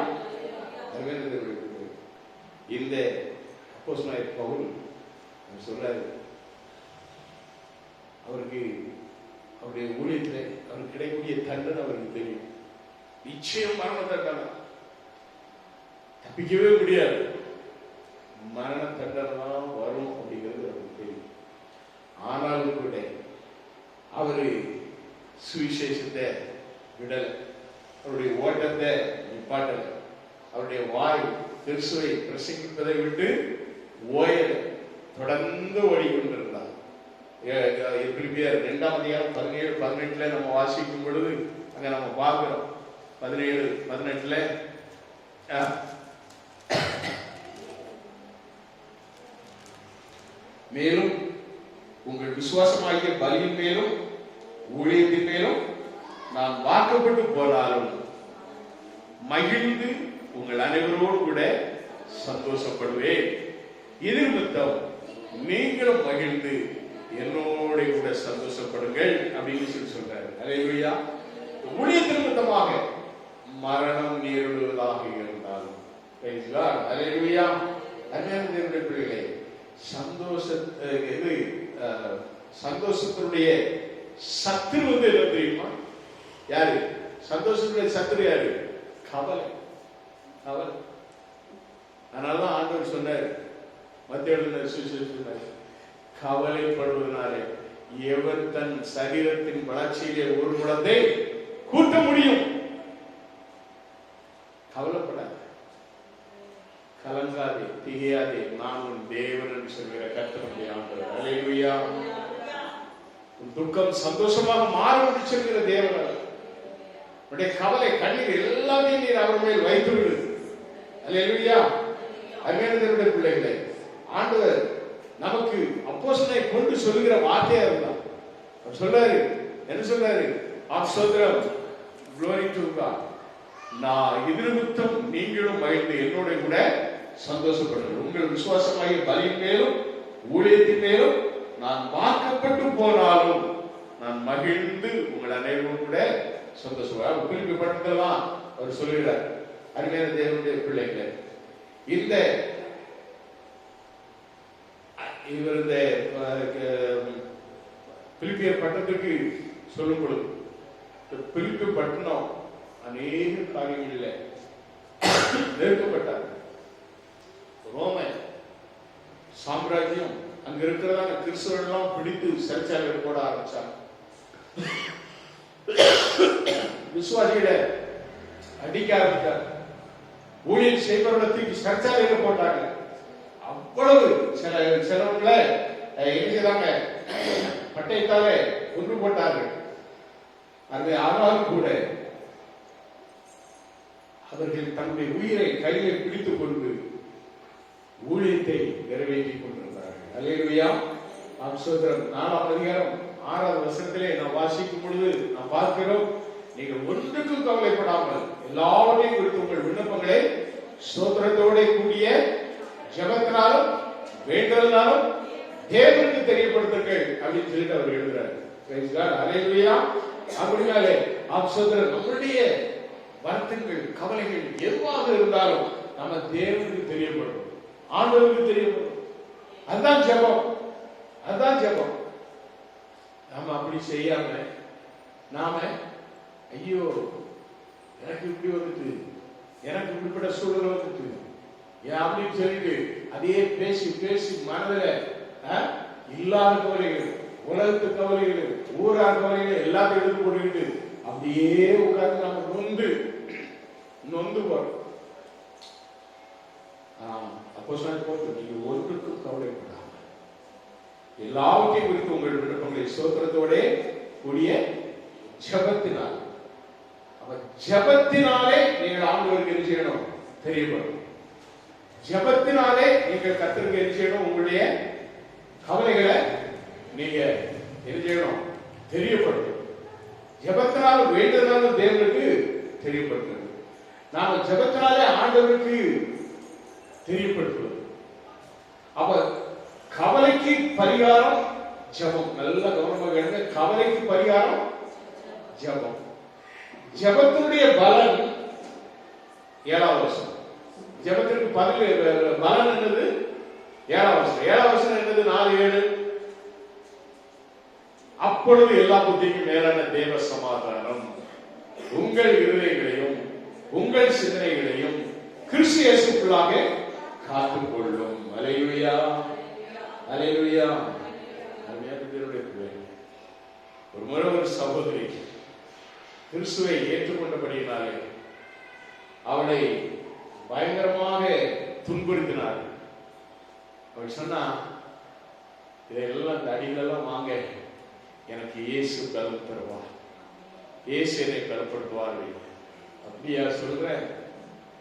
அது மாதிரி தெரிஞ்ச இந்த அப்போஸ்தலனாகிய பவுல் சொல்றாரு, அவருக்கு அவருடைய ஊழியத்தில் அவருக்கு கிடைக்கக்கூடிய தண்டனை அவருக்கு தெரியும். நிச்சயம் மரண தண்டனை, தப்பிக்கவே முடியாது. மரண தண்டனை தான் வரும் அப்படிங்கிறது அவருக்கு தெரியும். ஆனாலும் கூட அவரு சுவிசேஷத்தை விடல, அவருடைய ஓட்டத்தை நிப்பாட்டல, அவருடைய வாய் கிறிஸ்துவை பிரசங்கிப்பதை விட்டு ஓயல, தொடர்ந்து ஓடிக்கொண்டிருந்தார். பிலிப்பியர் 2ஆம் அதிகாரம் 17-18 நம்ம வாசிக்கும் பொழுது அங்க நம்ம பார்க்கிறோம். 17-18 மேலும் உங்கள் விசுவாசமாகிய பலியின் மேலும் ஊழியத்தின் மேலும் நான் வாக்கப்பட்டு போனாலும் மகிழ்ந்து உங்கள் அனைவரோடு கூட சந்தோஷப்படுவேன். இது நிமித்தம் நீங்களும் மகிழ்ந்து என்னோட கூட சந்தோஷப்படுங்கள் அப்படின்னு சொல்றாரு. அல்லேலூயா. ஊழியத்தின் நிமித்தமாக மரணம் நேரிடுவதாக இருந்தாலும் அல்லேலூயா. அன்பார்ந்த பிள்ளைகளே, சந்தோஷத்தினுடைய சத்துரு என்ன தெரியுமா? யாரு? சந்தோஷத்துடைய சத்துரு யாரு? கவலை. கவலை. அதனாலதான் ஆண்டவர் சொன்னார், மத்திய சொன்னார், கவலைப்படுவதனாலே எவன் தன் சரீரத்தின் வளர்ச்சியிலே ஒரு குழந்தை கூட்ட முடியும். கவலைப்படாத, கலங்காதே, திகையாதே, நான் உன் தேவன் என்று சொல்கிற கர்த்தருடைய ஆண்டவர். அல்லேலூயா. துக்கம் சந்தோஷமாக மாறும் சொல்கிற தேவன். உடைய கவலை, கண்ணீர் எல்லாத்தையும் நீர் அவர் மேல் வைத்து விடு. அல்லேலூயா. அருமையான பிள்ளைகளை, ஆண்டவர் நமக்கு அப்போஸ்தலனை கொண்டு சொல்லுகிற வார்த்தையா இருந்தார். அவர் சொல்றாரு, என்ன சொல்றாரு? ஸ்தோத்திரம், glory to God. நான் இது நிமித்தம் நீங்களும் மகிழ்ந்து என்னோட கூட சந்தோஷப்படுங்கள். உங்கள் விசுவாசமாகிய பலியின் மேலும் ஊழியத்தின் மேலும் நான் வாக்கப்பட்டு போனாலும் நான் மகிழ்ந்து உங்கள் அனைவரும் கூட சந்தோஷம். பிலிப்பி பட்டதெல்லாம் அவர் சொல்லுகிறார். அருமையான தேவனுடைய பிள்ளைகளை, இந்த இவர் இந்த பிலிப்பியர் பட்டத்துக்கு சொல்லும் பொழுது, பிலிப்பி பட்டணம் அநேக காரியங்களில் நெருக்கப்பட்டார். ரோம சாம்ராஜ்யம் அங்க இருக்கிறதான கிறிஸ்தவர்களெல்லாம் பிடித்து சிறைச்சாலையில் போட ஆரம்பிச்சாங்க. விசுவாசிகளை அடிக்க ஆரம்பித்தார். ஊழியர் செய்பவர்களுக்கு சிறைச்சாலையில போட்டாங்க. அவ்வளவு சிலவங்களை எழுதிதாங்க பட்டயத்தாலே கொன்று போட்டார்கள். அது ஆனாலும் கூட அவர்கள் தன்னுடைய உயிரை கையில் பிடித்துக் கொண்டு ஊழியத்தை நிறைவேற்றிக் கொண்டிருந்தார்கள். அல்லேலூயா. ஸ்தோத்திரம். 4ஆம் அதிகாரம் 6வது வசனத்திலே நாம் வாசிக்கும் பொழுது நாம் பார்க்கிறோம், நீங்கள் ஒன்றுக்கும் கவலைப்படாமல் எல்லாவற்றையும் குறித்து உங்கள் விண்ணப்பங்களை ஸ்தோத்திரத்தோட கூடிய ஜெபத்தினாலும் வேண்டுதலினாலும் தேவனுக்கு தெரியப்படுத்துங்கள் அப்படின்னு சொல்லிட்டு அவர் எழுதுறாரு. அல்லேலூயா. அப்படினாலே ஸ்தோத்திரம், நம்முடைய வருத்தங்கள் கவலைகள் எதுவாக இருந்தாலும் நம்ம தேவனுக்கு தெரியப்படும், ஆண்டவருக்கு தெரியப்படும். அதுதான் ஜெபம், அதுதான் ஜெபம். நாம அப்படி செய்யாம நாம ஐயோ எனக்கு இப்படி வந்துட்டு, எனக்கு இப்படிப்பட்ட சூழல் வந்துட்டு அப்படின்னு சொல்லிட்டு அதே பேசி பேசி மனதில் இல்லாத கவலைகள், உலகத்து கவலைகள், ஊரார் கவலைகள் எல்லாத்தையும் எடுத்து போட்டுக்கிட்டு அப்படியே உட்கார்ந்து நம்ம நொந்து போறோம். அப்போஸ்தலன் போட்டு நீங்க ஒன்றுக்கும் கவலைப்படாம எல்லாவற்றையும் குறித்து உங்கள் விண்ணப்பங்களை ஸ்தோத்திரத்தோட கூடிய ஜெபத்தினால், ஜெபத்தினாலே நீங்கள் ஆண்டவருக்கு என்ன செய்யணும்? தெரியப்படும். ஜெபத்தினாலே நீங்கள் கர்த்தருக்கு என்ன செய்யணும்? உங்களுடைய கவலைகளை நீங்க என்ன செய்யணும்? தெரியப்படும். ஜெபத்தினால் வேண்டுதலான தேவனுக்கு தெரியப்படுத்துறது. நாம ஜெபத்தினாலே ஆண்டவருக்கு தெரியப்படுத்துவது. அப்ப கவலைக்கு பரிகாரம் ஜெபம். நல்ல கவனமாக, கவலைக்கு பரிகாரம் ஜெபம். ஜெபத்தினுடைய பலன் 7ஆம் வருஷம். ஜெபத்திற்கு பலன் என்னது? 7ஆம் வருஷம். 7ஆம் வருஷம் என்னது? 4:7. அப்பொழுது எல்லா புத்திக்கும் மேலான தேவ சமாதானம் உங்கள் இருதயங்களையும் உங்கள் சிந்தனைகளையும் கிறிஸ்து இயேசுக்குள்ளாக காத்துக்கொள்ளும். அல்லேலூயா, அல்லேலூயா. ஒரு முறை ஒரு சகோதரி கிறிஸ்துவை ஏற்றுக்கொண்டபடியினாலே அவளை பயங்கரமாக துன்புறுத்தினார். அவள் சொன்னா, இதெல்லாம் இந்த அடிகளெல்லாம் வாங்க, எனக்கு இயேசு பலன் தருவார், இயேசு என்னை பலப்படுத்துவார். அப்படியா சொல்றேன்?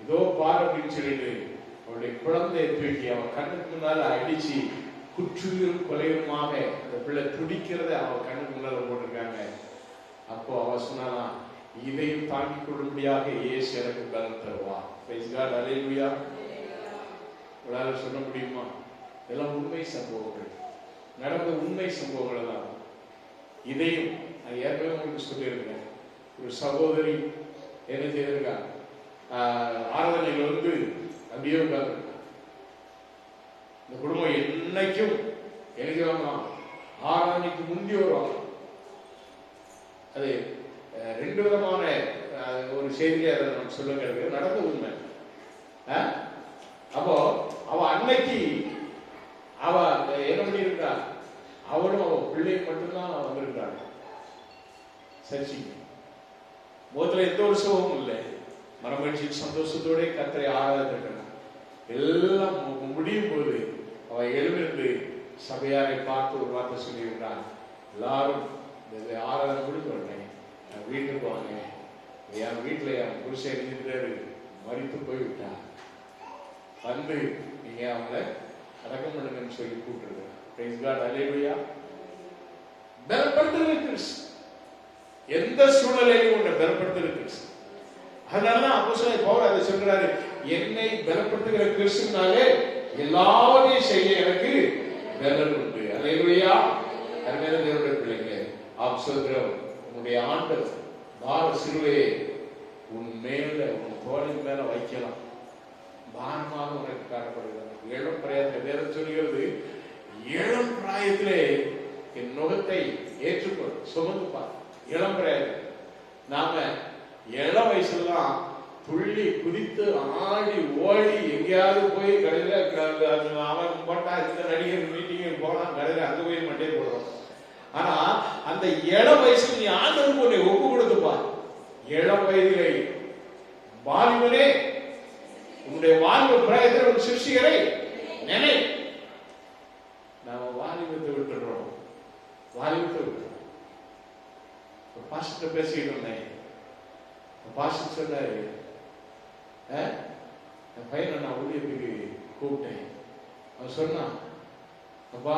இதோ பார் அப்படின்னு சொல்லிட்டு அவளுடைய குழந்தையை தூக்கி அவன் கண்ணுக்கு முன்னால அடிச்சு குற்றுயிரும் கொலையுமாக அந்த பிள்ளை துடிக்கிறத அவன் கண்ணுக்கு முன்னால போட்டிருக்காங்க. அப்போ அவ சொன்னா, இதையும் தாங்கிக் கொள்ளும்படியாக இயேசு எனக்கு பலன் தருவார். பிரைஸ் காட், அல்லேலூயா. உங்களால சொல்ல முடியுமா? இதெல்லாம் உண்மை சம்பவங்கள், நடந்த உண்மை சம்பவங்கள் தான். இதையும் நான் ஏற்கனவே உங்களுக்கு சொல்லியிருக்கேன். ஒரு சகோதரி என்ன செய்திருக்கா, ஆராதனைகள் வந்து அப்படியே உட்கார்ந்து இந்த குடும்பம் என்னைக்கும் எனக்கு ஆராதனைக்கு முந்தி வருவாங்க. அது 2 விதமான ஒரு செய்தியை அதை நம்ம சொல்லுங்க, நடந்த உண்மை. அப்போ அவ அன்னைக்கு அவ என்ன பண்ணியிருக்கா, அவளும் அவ பிள்ளையும் மட்டும்தான் வந்திருக்காங்க. சர்ச்சி முகத்துல எந்த ஒரு சோகமும் இல்லை, மனமகிழ்ச்சி சந்தோஷத்தோட கர்த்தரை ஆராதித்திருக்கிறாங்க. எல்லாம் முடியும் போது அவ எழுந்திருந்து சபையாரை பார்த்து ஒரு வார்த்தை சொல்லியிருக்கிறான், எல்லாரும் இந்த ஆராதனை முடிஞ்ச உடனே வீட்டுக்கு வாங்க, என் வீட்டுல என் புருஷன் இருந்துட்டாரு, மறித்து போய்விட்டார், வந்து நீங்க அவங்கள அடக்கம் பண்ணுங்கன்னு சொல்லி கூப்பிட்டுருக்க. பிரைஸ் காட், அல்லேலூயா. பலப்படுத்துகிற கிறிஸ்து எந்த சூழ்நிலையும் உன்னை பலப்படுத்துகிற கிறிஸ்து. அதனால அப்போஸ்தலன் பவுல் அதை சொல்றாரு, என்னை பலப்படுத்துகிற கிறிஸ்துனாலே எல்லாவற்றையும் செய்ய எனக்கு பலன் உண்டு. அல்லேலூயா. அருமையான தேவனுடைய பிள்ளைங்களே, சொல்கிறோம், உன்னுடைய ஆண்டவர் பார சிலுவையை உன் மேல, உன் தோளின் மேல வைக்கலாம், பாரமாக உனக்கு காணப்படுகிறது. இளம் பிராயத்தில் வேதம் சொல்கிறது, இளம் பிராயத்திலே என் நுகத்தை ஏற்றுக்கொள், சுமந்துப்பார். இளம் பிராயத்தில் நாம இளம் வயசுலாம் துள்ளி குதித்து ஆடி ஓடி எங்கேயாவது போய் கடையில அவன் போட்டா இந்த நடிகர் மீட்டிங் போனா கடையில அங்க போய் மண்டே போடுறோம். ஆனா அந்த இளம் வயசுல நீ ஆண்டவருக்கு உன்னை ஒப்பு கொடுத்துப்பா. இளம் வயதிலே வாலிபனே, உன்னுடைய வாலிப பிராயத்தில் ஒரு சிருஷ்டிகரை நினை. நாம வாலிபத்தை விட்டுறோம், வாலிபத்தை விட்டுறோம். பாஸ்டர் பேசிக்கிட்டு இருந்தேன், பாஸ்டர் சொன்னாரு, என் பையனை நான் ஊழியத்துக்கு கூப்பிட்டேன். அவன் சொன்னான், அப்பா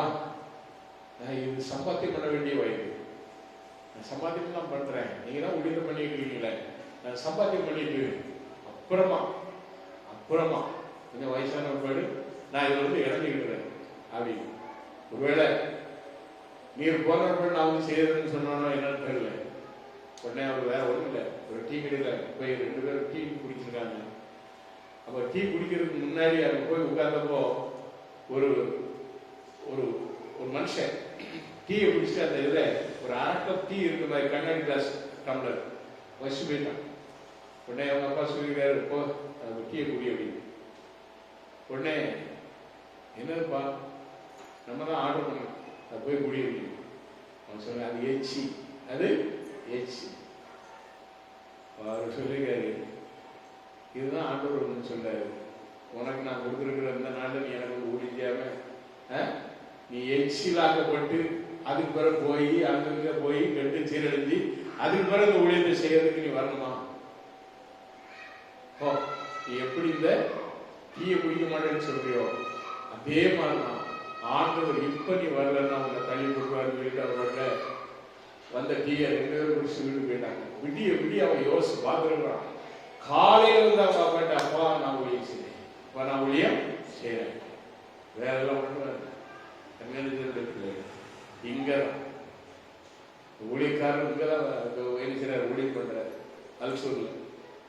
இது சம்பாத்தியம் பண்ண வேண்டிய வயது, நான் சம்பாத்தியம் தான் பண்றேன், நீங்க தான் ஊழியம் பண்ணிட்டு இருக்கீங்களே, நான் சம்பாத்தியம் பண்ணிட்டு அப்புறமா கொஞ்சம் வயசான பாடு நான் இதை வந்து இறங்கிக்கிடுறேன் அப்படின்னு. ஒருவேளை நீர் போன நான் வந்து செய்யறதுன்னு சொன்னானோ என்னன்னு தெரியல. உடனே அவர் வேற ஒன்றும் இல்லை, ஒரு டீ கடையில போய் 2 பேரும் டீ குடிச்சிருக்காங்க. அப்போ டீ குடிக்கிறதுக்கு முன்னாடி அங்கே போய் உட்கார்ந்தப்போ ஒரு ஒரு ஒரு மனுஷன் டீயை குடிச்சுட்டு அந்த இதில் ஒரு 1/2 கப் டீ இருக்க மாதிரி கண்ணாடி கிளாஸ் டம்ளர் வச்சு போயிட்டான். உடனே அவங்க அப்பா சொல்லியிருக்காரு, போ டீயை குடி அப்படின்னு. உடனே என்னதுப்பா, நம்ம தான் ஆர்டர் பண்ணணும், அது போய் குடி அப்படின்னு. அவன் சொன்ன, அது எச்சி, அது எச்சி. அவர் சொல்லியிருக்காரு, இதுதான் ஆண்டவர் சொல்றாரு, உனக்கு நான் கொடுத்துருக்கிற இந்த நாளில் நீ எனக்கு வந்து ஊழிக்காம நீ எச்சிலாக்கப்பட்டு அதுக்கு பிறகு போய் அங்கிருக்க போய் கெட்டு சீரழிஞ்சு அதுக்கு பிறகு ஊழியத்தை செய்யறதுக்கு நீ வரணுமா? ஓ, நீ எப்படி இந்த டீயை குடிக்க மாட்டேன்னு சொல்றியோ அதே மாதிரிதான் ஆண்டவர் இப்ப நீ வரலன்னா உன்னை தள்ளி போடுவார் சொல்லிட்டு அவர்கிட்ட வந்த டீயை 2 பேரும் குடிச்சு வீடு போயிட்டாங்க. விடிய விடிய அவன் யோசிச்சு பார்த்துருக்கான். காலையில வந்து அவங்க அப்பாட்ட, அப்பா நான் ஊழியம் செய்யறேன், அப்பா நான் ஊழியம் செய்யறேன், வேற எல்லாம் பண்ணுவேன். இங்கதான் ஊழியக்காரர் இங்கதான் செய்யறாரு, ஊழியம் பண்றாரு அல்சூர்ல.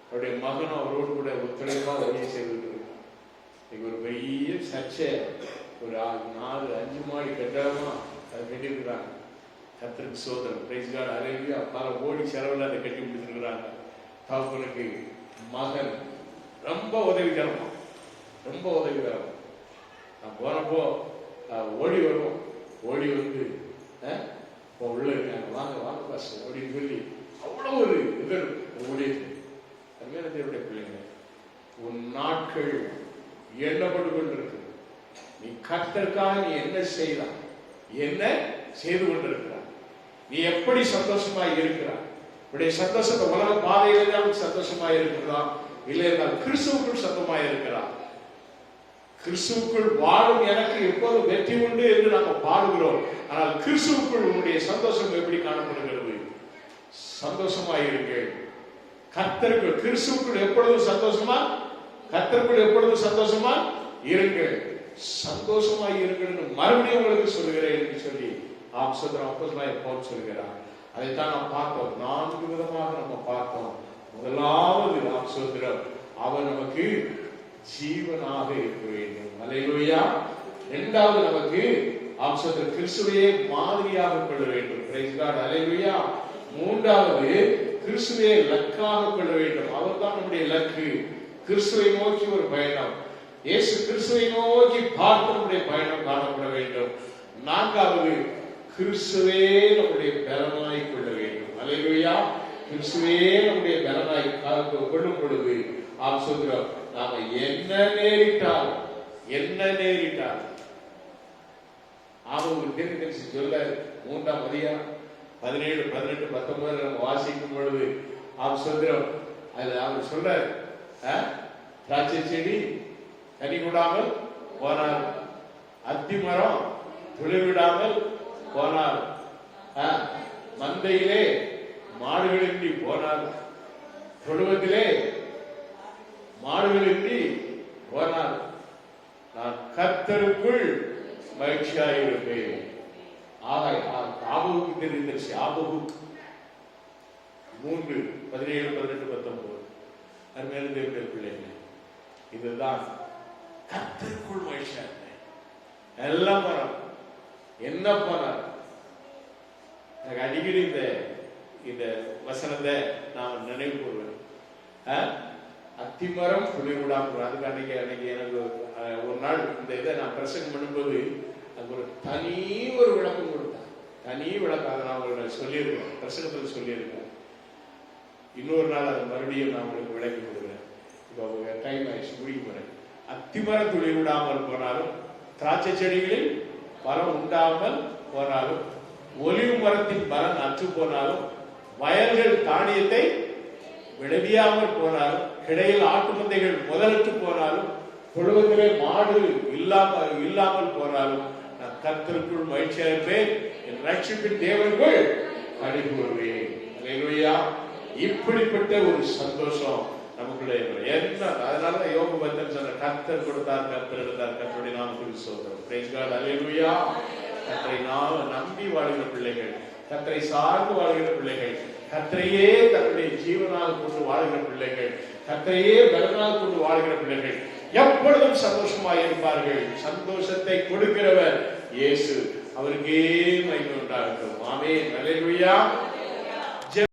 அவருடைய மகனும் அவரோடு கூட ஒத்துழைப்பா ஊழியம் செய்துட்டு இருக்கான். இன்னைக்கு ஒரு பெரிய சர்ச்சை, ஒரு 4-5 மாடி கட்டடமா அதை கட்டியிருக்கிறாங்க. கர்த்தருக்கு சோதரம், பிரைஸ் காட், ஹல்லேலூயா. பல கோடி செலவுல அதை கட்டி முடிச்சிருக்கிறாங்க. தகப்பனுக்கு மகன் ரொம்ப உதவிகரமா, ரொம்ப உதவிகரமா. நான் போனப்போ ஓடி வருவோம், ஓடி வந்து உள்ள இருக்காங்க, வாங்க வாங்க பாஸ் அப்படின்னு சொல்லி அவ்வளவு ஒரு இது ஊழியர்கள். அருமையான தேவனுடைய பிள்ளைங்க, உன் நாட்கள் எண்ணப்பட்டு கொண்டிருக்கு. நீ கர்த்தருக்காக நீ என்ன செய்யலாம், என்ன செய்து கொண்டிருக்கிறார், நீ எப்படி சந்தோஷமாய் இருக்கிறார். உடைய சந்தோஷத்தை உலக பாதையில இருந்தாலும் சந்தோஷமாய் இருக்கிறதா, இல்லை என்றால் கிறிஸ்துவுக்குள் சந்தோஷமாய் இருக்கிறார். கிறிஸ்துவுக்குள் வாழும் எனக்கு எப்போது வெற்றி உண்டு என்று நாங்கள் பாடுகிறோம். ஆனால் கிறிஸ்துவுக்குள் உன்னுடைய சந்தோஷம் எப்படி காணப்படுகிறது? சந்தோஷமாய் இருங்கள். கர்த்தருக்குள், கிறிஸ்துவுக்குள் எப்பொழுதும் சந்தோஷமா, கர்த்தருக்குள் எப்பொழுதும் சந்தோஷமா இருங்கள். சந்தோஷமாய் இருங்கள் என்று மறுபடியும் உங்களுக்கு சொல்கிறேன் என்று சொல்லி பவுல் சொல்கிறார். அதைத்தான் நாம் பார்த்தோம். 4 விதமாக நம்ம பார்த்தோம். முதலாவது நாம் சொல்கிறோம், அவர் நமக்கு ஜீவனாக இருக்க வேண்டும். அல்லேலூயா. இரண்டாவது நமக்கு ஆம்சத்தில் கிறிஸ்துவையே மாதிரியாக கொள்ள வேண்டும். பிரைஸ் காட், அல்லேலூயா. மூன்றாவது கிறிஸ்துவையே லக்காக கொள்ள வேண்டும். அவர் தான் நம்முடைய லக்கு. கிறிஸ்துவை நோக்கி ஒரு பயணம், இயேசு கிறிஸ்துவை நோக்கி பார்த்து நம்முடைய பயணம் காணப்பட வேண்டும். நான்காவது கிறிஸ்துவே நம்முடைய பலனாய் கொள்ள வேண்டும். அல்லேலூயா. கிறிஸ்துவே நம்முடைய பலனாய் கொள்ளும் பொழுது நாம் சொல்கிறோம், நாம என்ன நேரிட்டால் அவங்களுக்கு தெரிஞ்சு சொல்ல 3ஆம் அதிகாரம் 17, 18, 19 நம்ம வாசிக்கும் பொழுது நாம் சொல்கிறோம், அதுல அவர் சொல்ற திராட்சை செடி கனி கொடாமல் போனார், அத்தி மரம் துளிர்விடாமல் போனார், மந்தையிலே மாடுகளின்றி போனார், தொழுவத்திலே மாடுகளின்றி போனார், நான் கர்த்தருக்குள் மகிழ்ச்சியாயிருப்பேன். ஆபகுக்கு தெரிந்துச்சு. ஆபகுக் 3, 17, 18, 19. அருமையான தேவனுடைய பிள்ளைங்க, இதுதான் கர்த்தருக்குள் மகிழ்ச்சியா இருப்பேன். எல்லாம் போனார், என்ன போனார். எனக்கு அடிக்கடி இந்த வசனத்தை நான் நினைவு கூறுவேன். அத்திமரம் துளிர் விடாமல். அதுக்கு அன்னைக்கு எனக்கு ஒரு நாள் இந்த இதை நான் பிரசங்கம் பண்ணும்போது அது ஒரு தனி விளக்கம் கொடுத்தேன். தனி விளக்கம் அதை நான் உங்களை சொல்லியிருக்கேன், பிரசங்கத்தில் சொல்லியிருக்கேன். இன்னொரு நாள் அதை மறுபடியும் நான் உங்களுக்கு விளக்கி கொடுக்குறேன். இப்போ டைம் ஆயிடுச்சு, முடிக்க போறேன். அத்திமரம் துளிர் விடாமல் போனாலும், திராட்சை செடிகளில் மரம் உண்டாமல் போனாலும், ஒலிவு மரத்தின் மரம் அற்று போனாலும், வயல்கள் தானியத்தை விளைவியாமல் போனாலும், கிடையில் ஆட்டு மந்தைகள் முதலற்று போனாலும், தொழுவத்திலே மாடு இல்லாமல் போனாலும், நான் கர்த்தருக்குள் மகிழ்ச்சியா இருப்பேன், என் ரட்சிப்பின் தேவனுக்குள் களி கூறுவேன். அல்லேலூயா. இப்படிப்பட்ட ஒரு சந்தோஷம் நமக்குள்ள என்ன. அதனால யோபு பக்தன் சொன்ன, கர்த்தர் கொடுத்தார், கர்த்தர் எடுத்தார், கர்த்தருடைய நாமத்துக்கு ஸ்தோத்திரம். பிரைஸ் காட், அல்லேலூயா. கர்த்தரை நம்பி வாழ்கிற பிள்ளைகள், கர்த்தரை சார்ந்து வாழ்கிற பிள்ளைகள், கர்த்தரையே தன்னுடைய ஜீவனாக கொண்டு வாழ்கிற பிள்ளைகள், கர்த்தரையே பலனாக கொண்டு வாழ்கிற பிள்ளைகள் எப்பொழுதும் சந்தோஷமாக இருப்பார்கள். சந்தோஷத்தை கொடுக்கிறவர் இயேசு. அவருக்கே மகிமை உண்டாகட்டும். ஆமென். அல்லேலூயா.